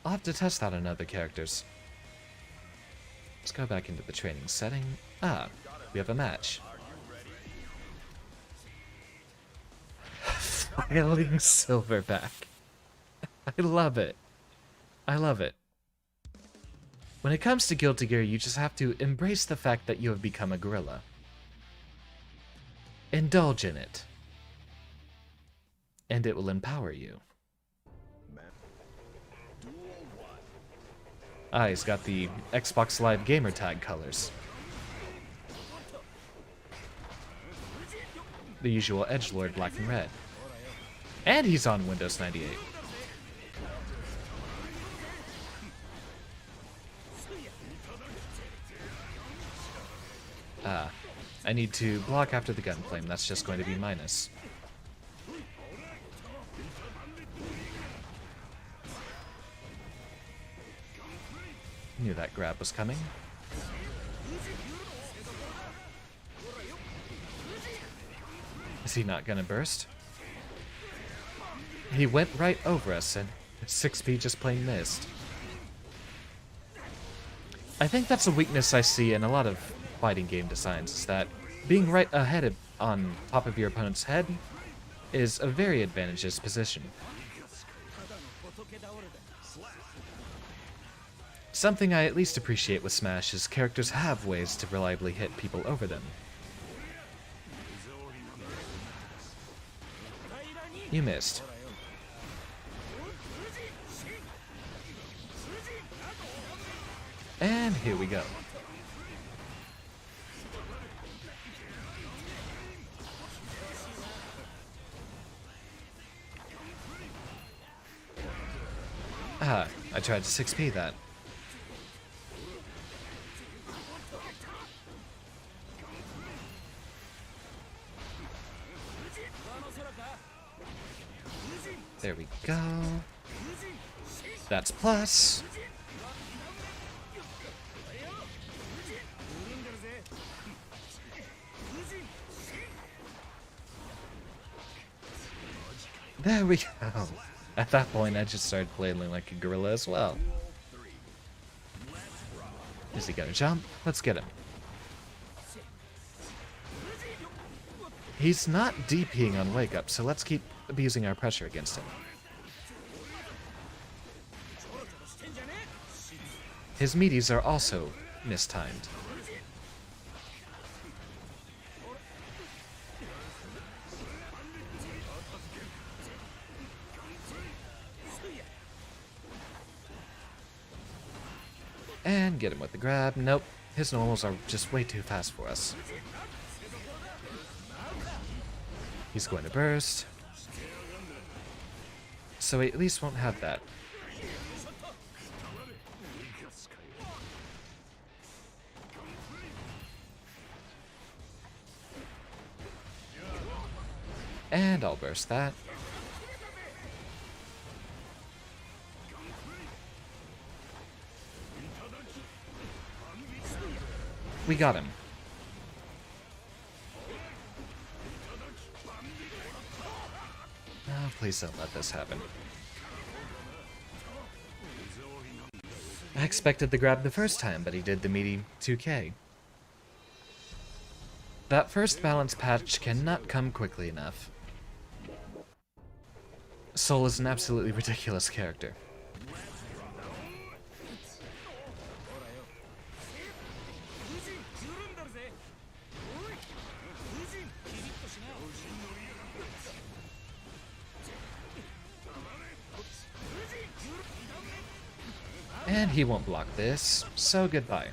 I'll have to test that on other characters. Let's go back into the training setting. Ah, we have a match. Filing Silverback. I love it. I love it. When it comes to Guilty Gear, you just have to embrace the fact that you have become a gorilla. Indulge in it. And it will empower you. Ah, he's got the Xbox Live gamer tag colors. The usual edgelord black and red. And he's on Windows 98. Ah, I need to block after the gun flame. That's just going to be minus. Knew that grab was coming. Is he not gonna burst? He went right over us and 6P just plain missed. I think that's a weakness I see in a lot of fighting game designs, is that being right ahead on top of your opponent's head is a very advantageous position. Something I at least appreciate with Smash is characters have ways to reliably hit people over them. You missed. And here we go. Ah, I tried to 6p that. There we go. That's plus. There we go. At that point, I just started flailing like a gorilla as well. Is he gonna jump? Let's get him. He's not DPing on wake up, so let's keep abusing our pressure against him. His meaties are also mistimed. And get him with the grab. Nope, his normals are just way too fast for us. He's going to burst. So he at least won't have that. And I'll burst that. We got him. Oh, please don't let this happen. I expected the grab the first time, but he did the meaty 2k. That first balance patch cannot come quickly enough. Soul is an absolutely ridiculous character. And he won't block this, so goodbye.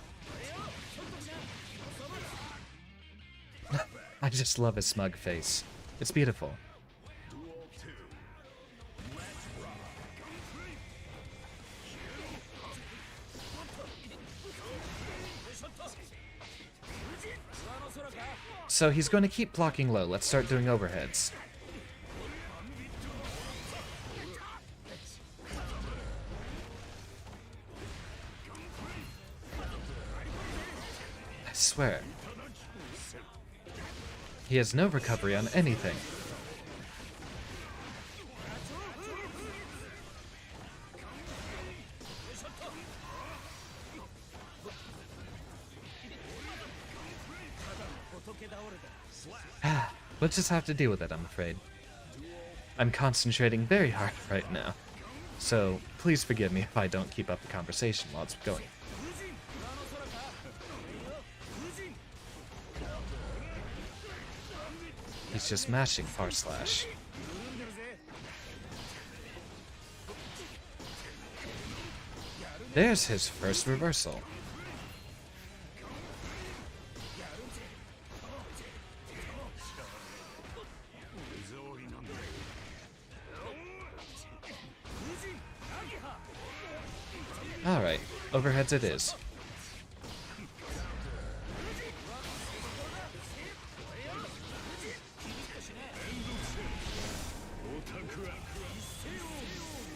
I just love his smug face. It's beautiful. So he's going to keep blocking low. Let's start doing overheads. I swear. He has no recovery on anything. We'll just have to deal with it, I'm afraid. I'm concentrating very hard right now, so please forgive me if I don't keep up the conversation while it's going. He's just mashing far slash. There's his first reversal. Alright, overheads it is.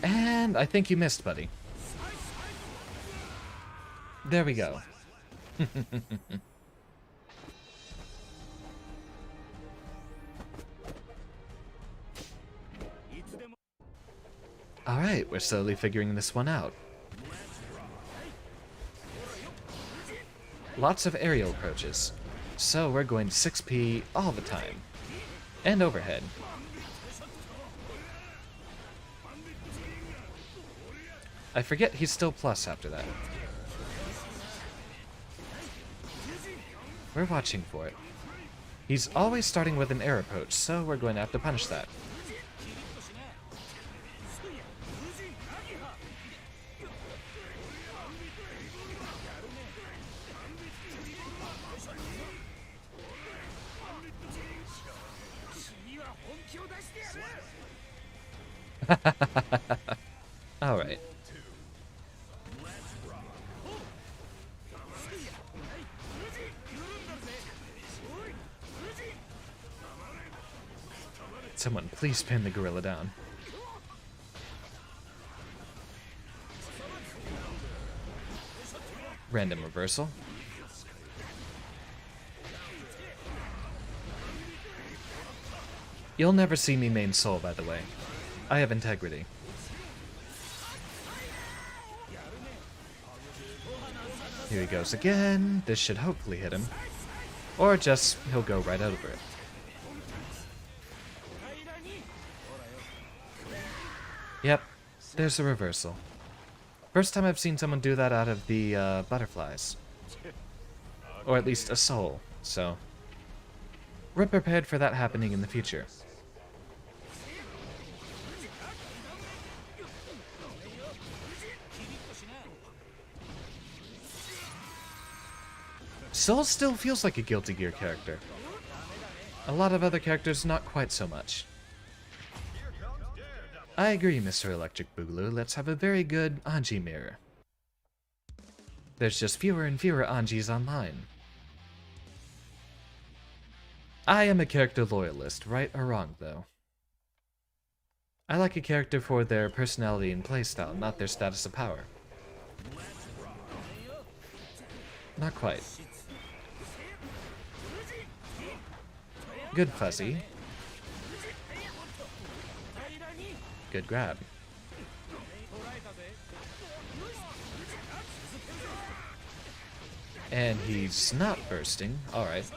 And I think you missed, buddy. There we go. Alright, we're slowly figuring this one out. Lots of aerial approaches. So we're going 6p all the time. And overhead. I forget he's still plus after that. We're watching for it. He's always starting with an air approach, so we're going to have to punish that. Alright. Someone please pin the gorilla down. Random reversal. You'll never see me main soul, by the way. I have integrity. Here he goes again. This should hopefully hit him. Or just, he'll go right over it. Yep, there's a reversal. First time I've seen someone do that out of the butterflies. Or at least a soul, so... we're prepared for that happening in the future. Soul still feels like a Guilty Gear character. A lot of other characters, not quite so much. I agree, Mr. Electric Boogaloo. Let's have a very good Anji mirror. There's just fewer and fewer Anjis online. I am a character loyalist, right or wrong, though. I like a character for their personality and playstyle, not their status of power. Not quite. Good fuzzy. Good grab. And he's not bursting. Alright.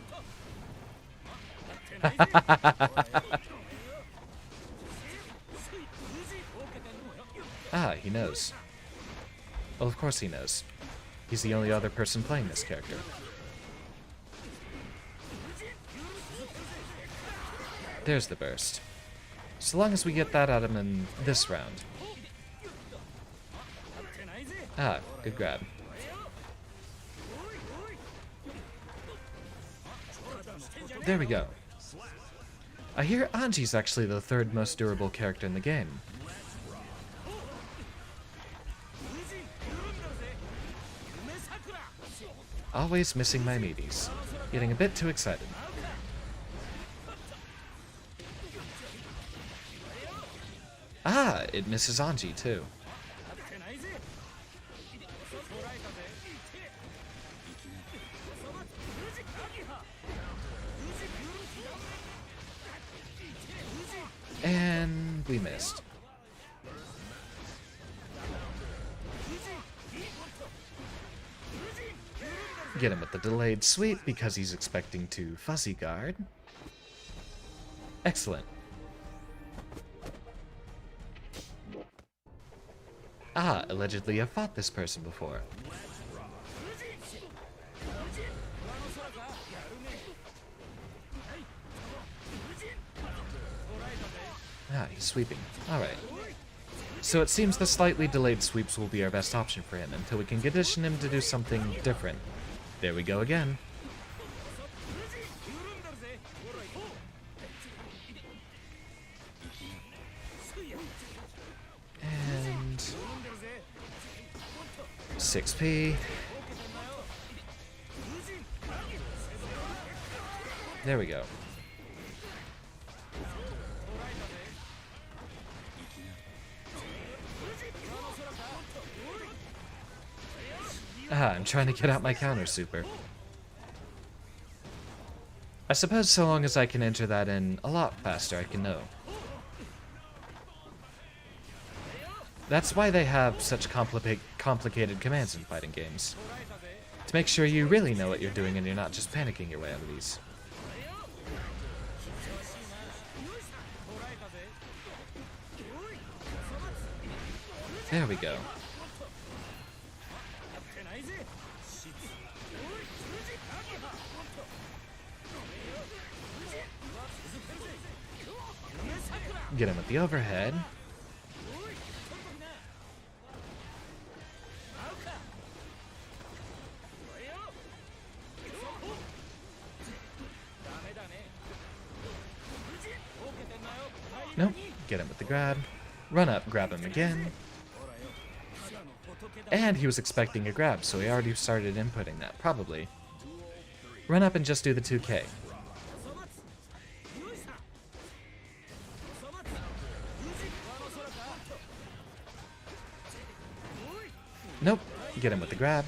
Ah, he knows. Well, of course he knows. He's the only other person playing this character. There's the burst. So long as we get that out of him in this round. Ah, good grab. There we go. I hear Anji's actually the third most durable character in the game. Always missing my meaties. Getting a bit too excited. Ah, it misses Anji too. And we missed. Get him with the delayed sweep because he's expecting to fuzzy guard. Excellent. Ah, allegedly I've fought this person before. Ah, he's sweeping. Alright. So it seems the slightly delayed sweeps will be our best option for him until we can condition him to do something different. There we go again. And 6p. There we go. Ah, I'm trying to get out my counter super. I suppose so long as I can enter that in a lot faster, I can know. That's why they have such complicated commands in fighting games. To make sure you really know what you're doing and you're not just panicking your way out of these. There we go. Get him with the overhead. Nope. Get him with the grab. Run up, grab him again. And he was expecting a grab, so he already started inputting that, probably. Run up and just do the 2K. Nope. Get him with the grab.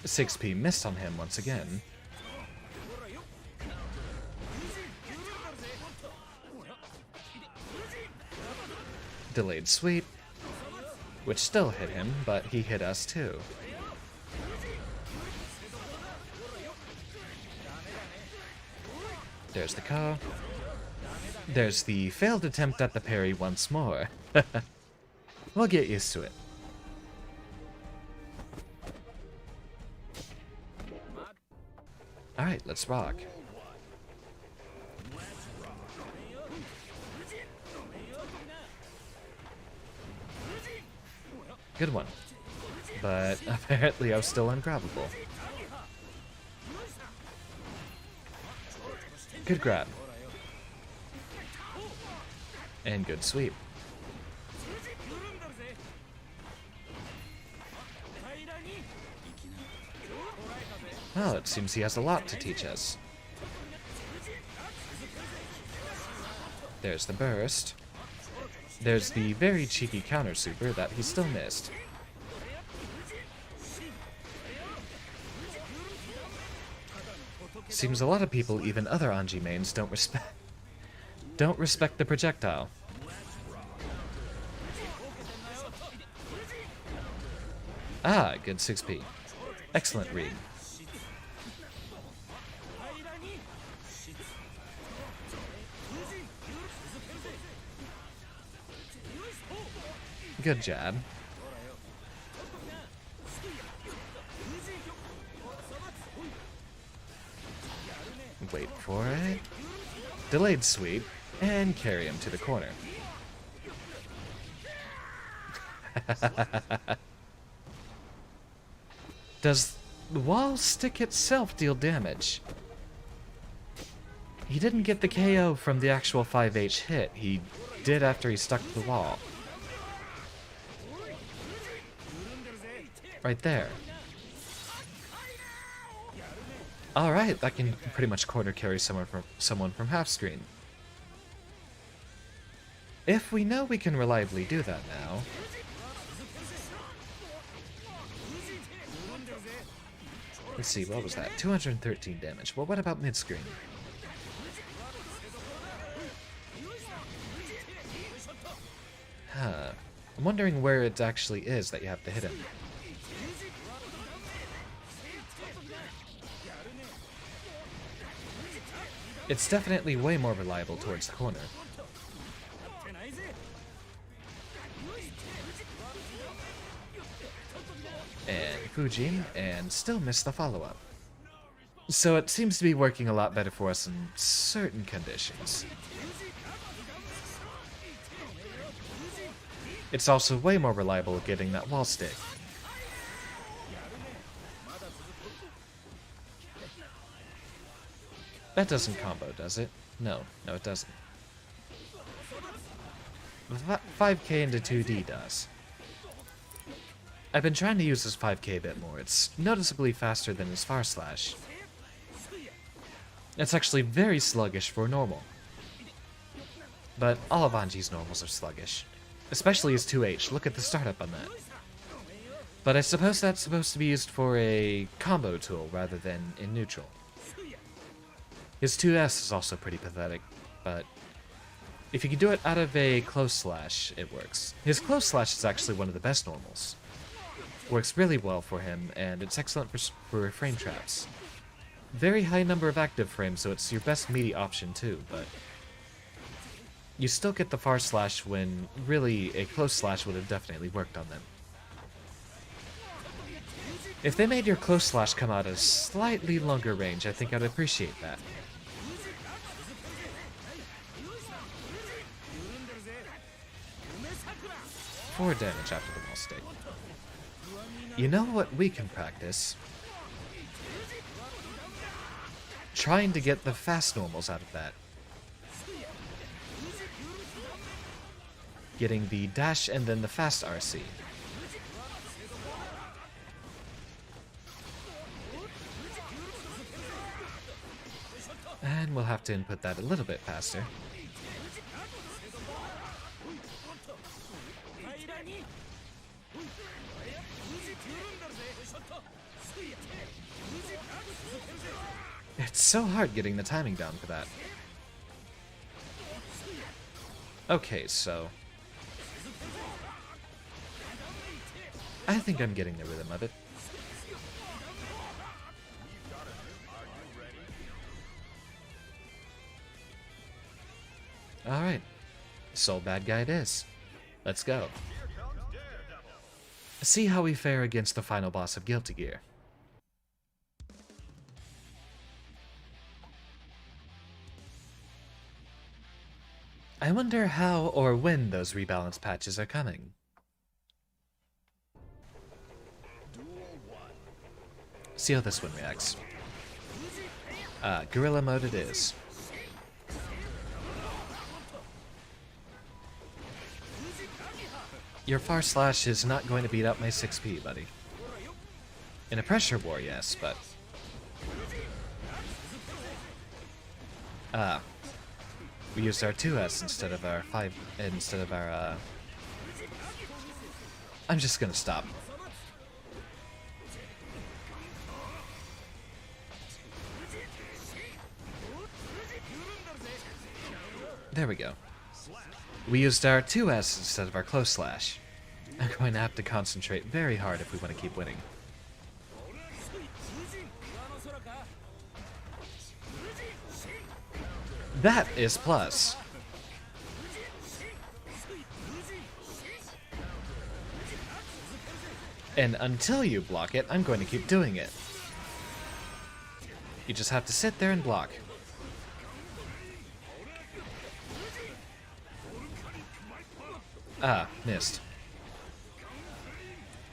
6P missed on him once again. Delayed sweep, which still hit him, but he hit us too. There's the Ka. There's the failed attempt at the parry once more. We'll get used to it. Alright, let's rock. Good one. But apparently I was still ungrabbable. Good grab. And good sweep. Oh, it seems he has a lot to teach us. There's the burst. There's the very cheeky counter super that he still missed. Seems a lot of people, even other Anji mains, don't respect the projectile. Ah, good 6P. Excellent read. Good jab. Wait for it. Delayed sweep, and carry him to the corner. Does the wall stick itself deal damage? He didn't get the KO from the actual 5H hit. He did after he stuck to the wall. Right there. Alright, that can pretty much corner carry someone from half screen. If we know we can reliably do that now... Let's see, what was that? 213 damage. Well, what about mid-screen? Huh. I'm wondering where it actually is that you have to hit him. It's definitely way more reliable towards the corner. And Fujin, and still missed the follow-up. So it seems to be working a lot better for us in certain conditions. It's also way more reliable at getting that wall stick. That doesn't combo, does it? No, it doesn't. 5K into 2D does. I've been trying to use his 5K a bit more. It's noticeably faster than his far slash. It's actually very sluggish for normal. But all of Anji's normals are sluggish. Especially his 2H. Look at the startup on that. But I suppose that's supposed to be used for a combo tool rather than in neutral. His 2S is also pretty pathetic, but if you can do it out of a close slash, it works. His close slash is actually one of the best normals. Works really well for him, and it's excellent for frame traps. Very high number of active frames, so it's your best meaty option too, but you still get the far slash when really a close slash would have definitely worked on them. If they made your close slash come out at a slightly longer range, I think I'd appreciate that. Four damage after the wall stick. You know what we can practice? Trying to get the fast normals out of that. getting the dash and then the fast RC. And we'll have to input that a little bit faster. It's so hard getting the timing down for that. Okay, so I think I'm getting the rhythm of it. Alright, Soul Bad Guy it is. Let's go. See how we fare against the final boss of Guilty Gear. I wonder how or when those rebalance patches are coming. See how this one reacts. Gorilla mode it is. Your far slash is not going to beat up my 6p, buddy. In a pressure war, yes, but... we used our 2S instead of our 5... instead of our, I'm just gonna stop. There we go. We used our 2S instead of our close slash. I'm going to have to concentrate very hard if we want to keep winning. That is plus. And until you block it, I'm going to keep doing it. You just have to sit there and block. Ah, missed.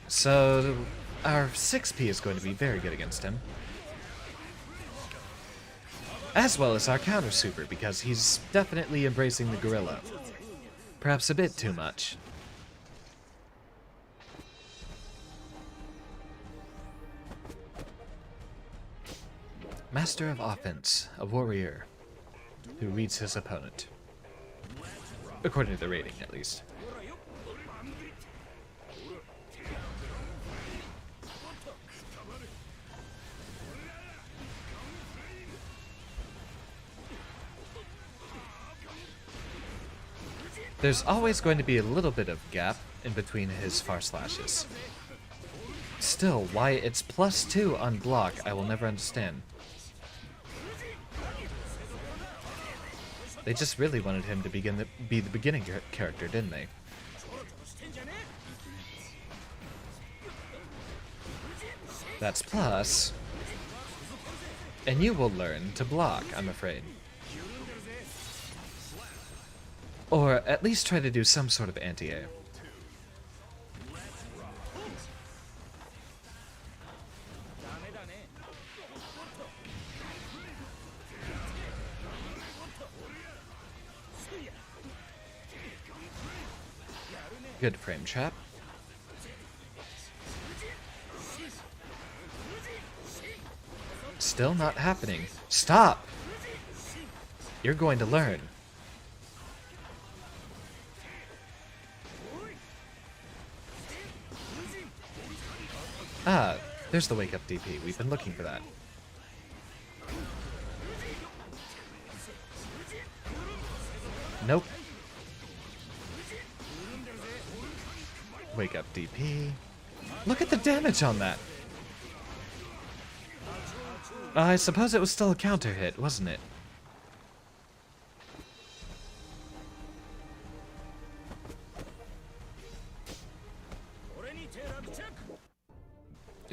So, our 6p is going to be very good against him. As well as our counter super, because he's definitely embracing the gorilla. Perhaps a bit too much. Master of Offense, a warrior who reads his opponent. According to the rating, at least. There's always going to be a little bit of gap in between his far slashes. Still, why it's +2 on block, I will never understand. They just really wanted him to be the beginning character, didn't they? That's plus. And you will learn to block, I'm afraid. Or at least try to do some sort of anti-air. Good frame trap. Still not happening. Stop! You're going to learn. Ah, there's the wake up DP. We've been looking for that. Nope. Wake up DP. Look at the damage on that. I suppose it was still a counter hit, wasn't it?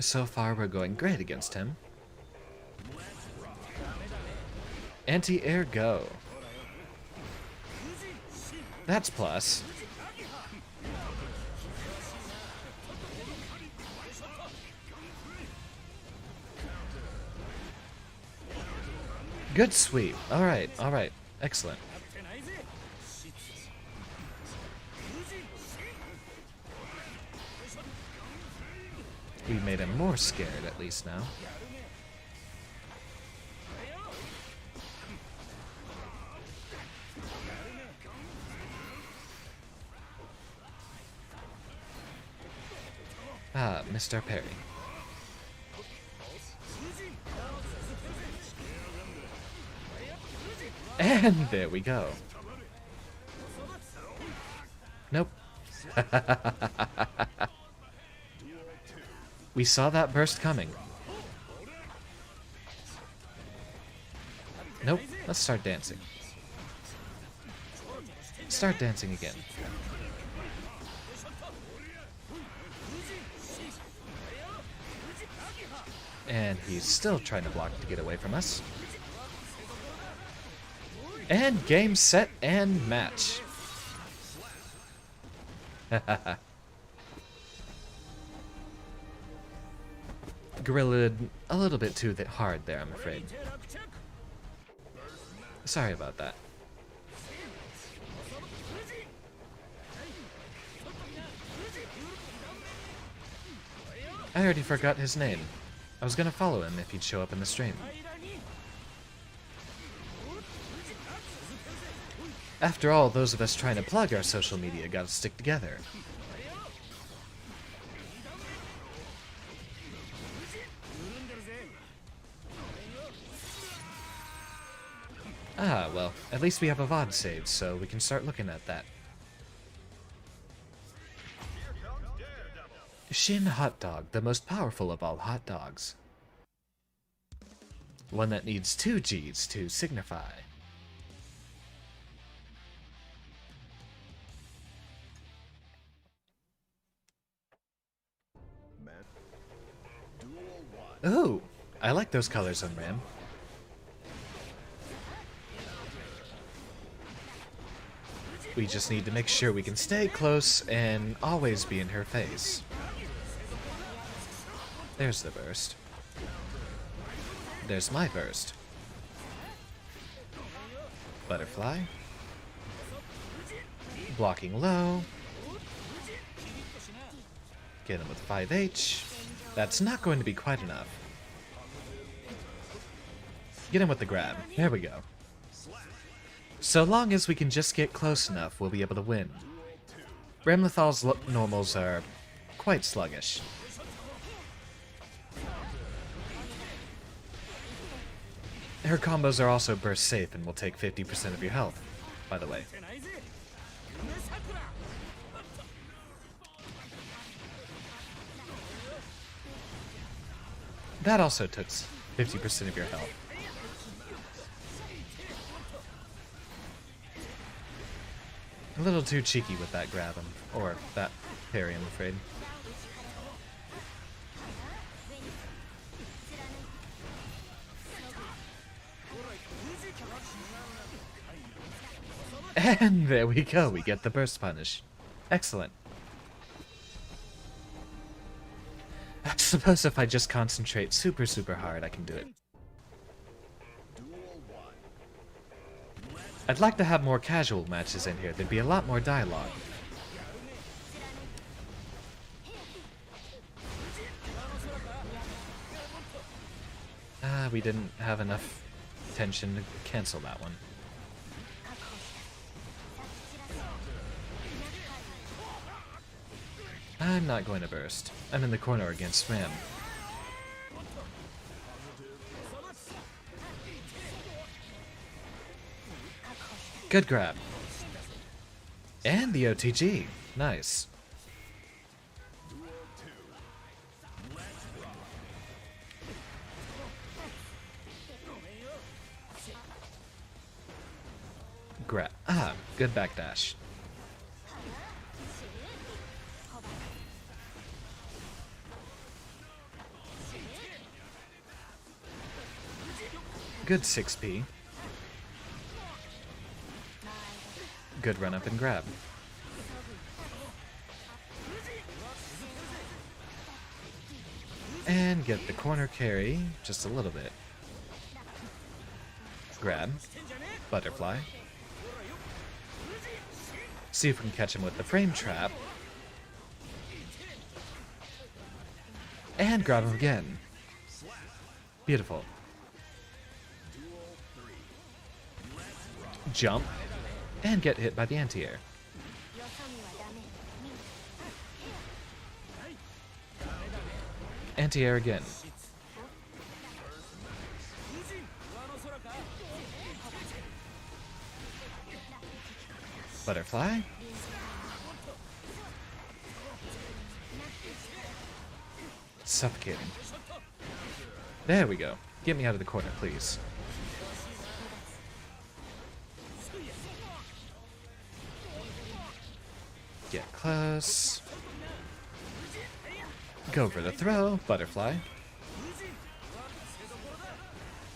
So far, we're going great against him. Anti-air go. That's plus. Good sweep. Alright, alright. Excellent. We made him more scared, at least now. Ah, missed our parry. And there we go. Nope. We saw that burst coming. Nope. Let's start dancing. Start dancing again. And he's still trying to block to get away from us. And game, set, and match. Gorillaed a little bit too hard there, I'm afraid. Sorry about that. I already forgot his name. I was gonna follow him if he'd show up in the stream. After all, those of us trying to plug our social media gotta stick together. Ah, well, at least we have a VOD saved, so we can start looking at that. Shin Hot Dog, the most powerful of all hot dogs. One that needs 2 G's to signify. Ooh, I like those colors on Ram. We just need to make sure we can stay close and always be in her face. There's the burst. There's my burst. Butterfly. Blocking low. Get him with 5H. That's not going to be quite enough. Get him with the grab. There we go. So long as we can just get close enough, we'll be able to win. Ramlethal's normals are quite sluggish. Her combos are also burst safe and will take 50% of your health, by the way. That also took 50% of your health. A little too cheeky with that grab him, or that parry, I'm afraid. And there we go, we get the burst punish. Excellent. I suppose if I just concentrate super hard, I can do it. I'd like to have more casual matches in here. There'd be a lot more dialogue. We didn't have enough tension to cancel that one. I'm not going to burst. I'm in the corner against Ram. Good grab. And the OTG. Nice. Grab. Ah, good backdash. Good 6p. Good run up and grab. And get the corner carry just a little bit. Grab. Butterfly. See if we can catch him with the frame trap. And grab him again. Beautiful. Jump. And get hit by the anti-air. Anti-air again. Butterfly. Suffocating. There we go. Get me out of the corner, please. Get close. Go for the throw, butterfly.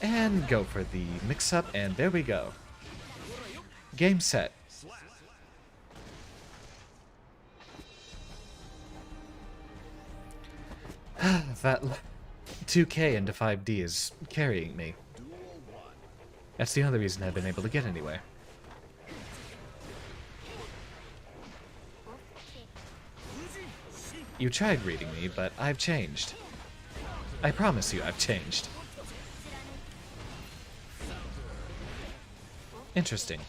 And go for the mix-up, and there we go. Game set. That 2K into 5D is carrying me. That's the only reason I've been able to get anywhere. You tried reading me, but I've changed. I promise you I've changed. Interesting.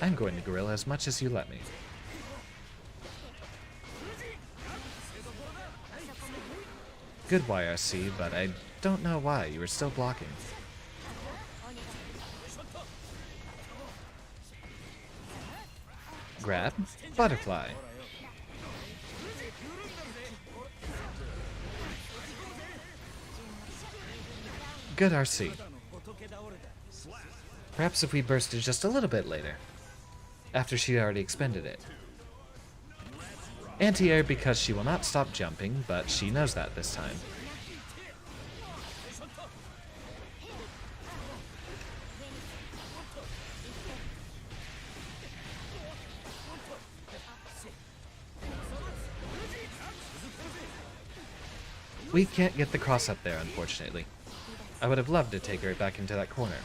I'm going to gorilla as much as you let me. Good YRC, but I don't know why you were still blocking. Grab, butterfly. Good RC. Perhaps if we bursted just a little bit later, after she already expended it. Anti-air because she will not stop jumping, but she knows that this time. We can't get the cross up there, unfortunately. I would have loved to take her back into that corner.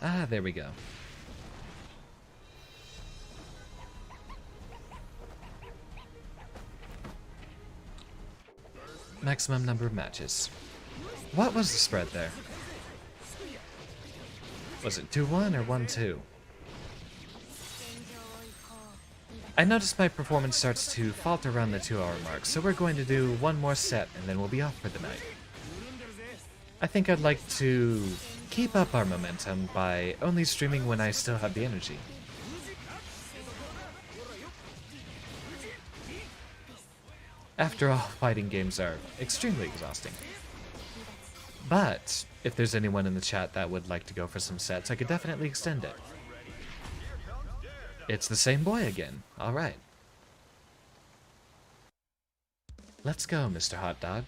Ah, there we go. Maximum number of matches. What was the spread there? Was it 2-1 or 1-2? I noticed my performance starts to falter around the 2-hour mark, so we're going to do one more set and then we'll be off for the night. I think I'd like to keep up our momentum by only streaming when I still have the energy. After all, fighting games are extremely exhausting. But if there's anyone in the chat that would like to go for some sets, I could definitely extend it. It's the same boy again. Alright. Let's go, Mr. Hot Dog.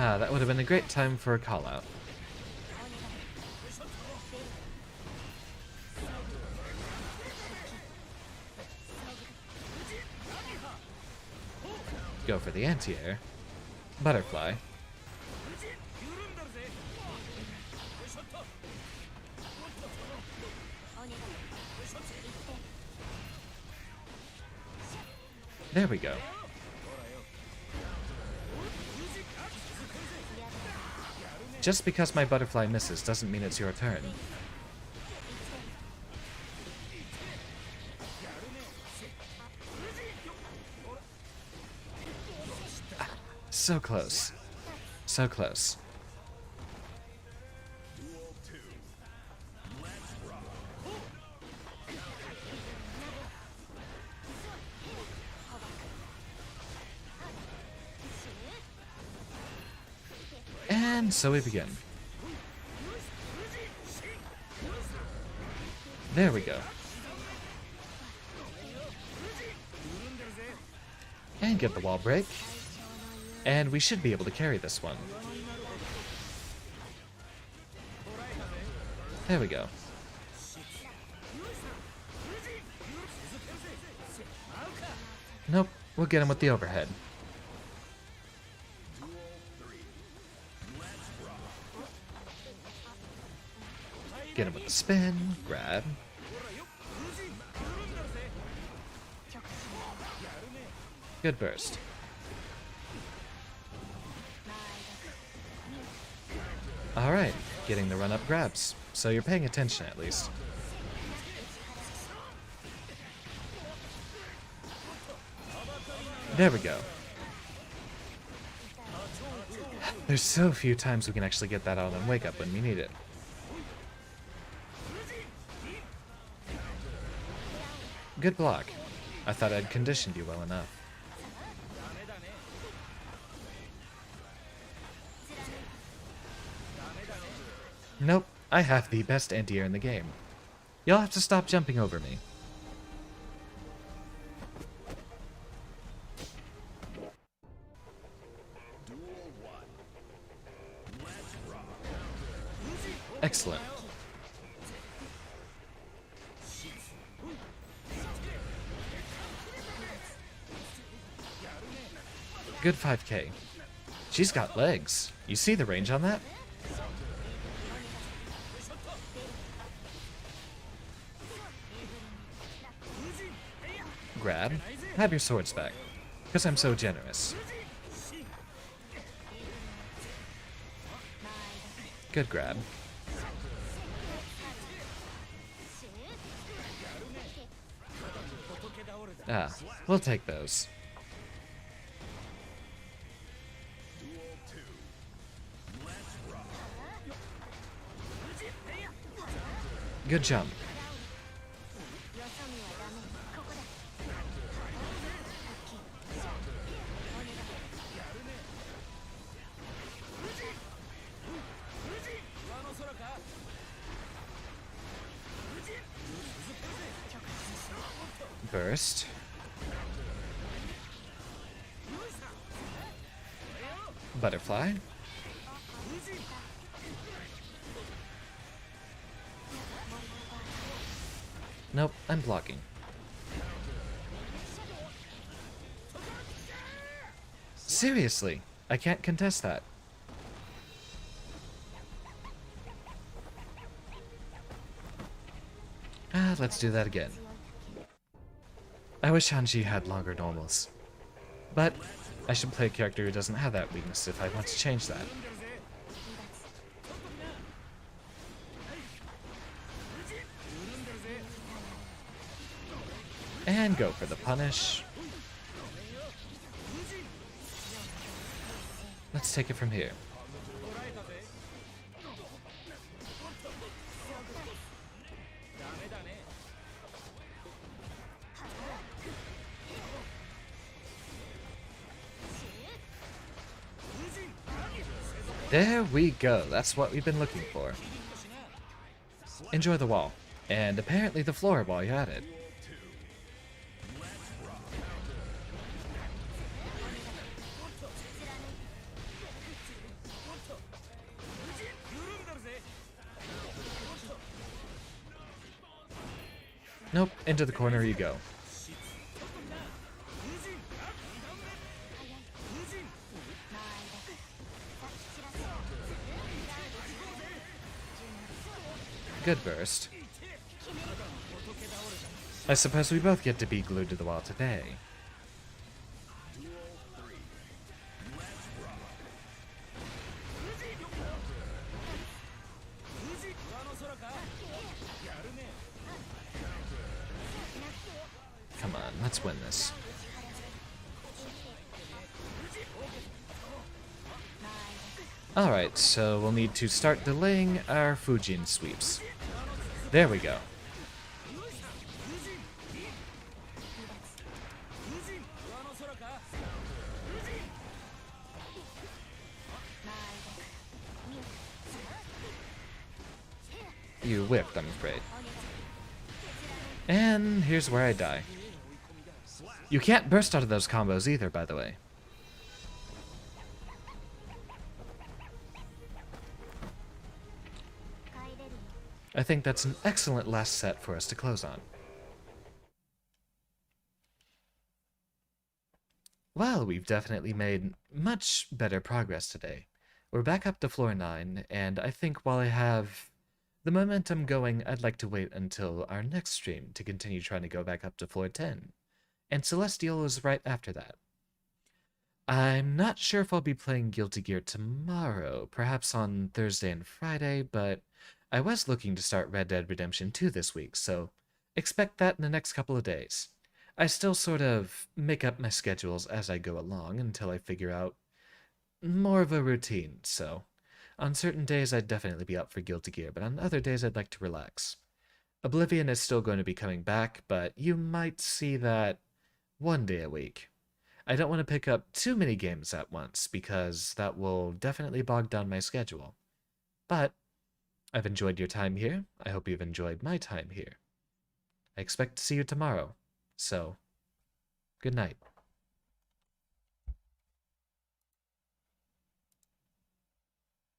Ah, that would have been a great time for a call-out. Go for the anti-air. Butterfly. There we go. Just because my butterfly misses doesn't mean it's your turn. So close. So close. And so we begin. There we go. And get the wall break. And we should be able to carry this one. There we go. Nope, we'll get him with the overhead. Get him with the spin, grab. Good burst. Alright, getting the run-up grabs. So you're paying attention at least. There we go. There's so few times we can actually get that out and wake up when we need it. Good block. I thought I'd conditioned you well enough. Nope, I have the best anti-air in the game. You'll have to stop jumping over me. Excellent. Good 5k. She's got legs. You see the range on that? Grab. Have your swords back. Because I'm so generous. Good grab. Ah, we'll take those. Good jump. Burst. Butterfly. Nope, I'm blocking. Seriously, I can't contest that. Ah, let's do that again. I wish Hanji had longer normals. But I should play a character who doesn't have that weakness if I want to change that. And go for the punish. Let's take it from here. There we go. That's what we've been looking for. Enjoy the wall. And apparently the floor while you're at it. Nope, into the corner you go. Good burst. I suppose we both get to be glued to the wall today. Come on, let's win this. Alright, so we'll need to start delaying our Fujin sweeps. There we go. You whipped, I'm afraid. And here's where I die. You can't burst out of those combos either, by the way. I think that's an excellent last set for us to close on. Well, we've definitely made much better progress today. We're back up to floor 9, and I think while I have the momentum going, I'd like to wait until our next stream to continue trying to go back up to floor 10. And Celestial is right after that. I'm not sure if I'll be playing Guilty Gear tomorrow, perhaps on Thursday and Friday, but I was looking to start Red Dead Redemption 2 this week, so expect that in the next couple of days. I still sort of make up my schedules as I go along until I figure out more of a routine, so on certain days I'd definitely be up for Guilty Gear, but on other days I'd like to relax. Oblivion is still going to be coming back, but you might see that one day a week. I don't want to pick up too many games at once because that will definitely bog down my schedule. But I've enjoyed your time here. I hope you've enjoyed my time here. I expect to see you tomorrow. So, good night.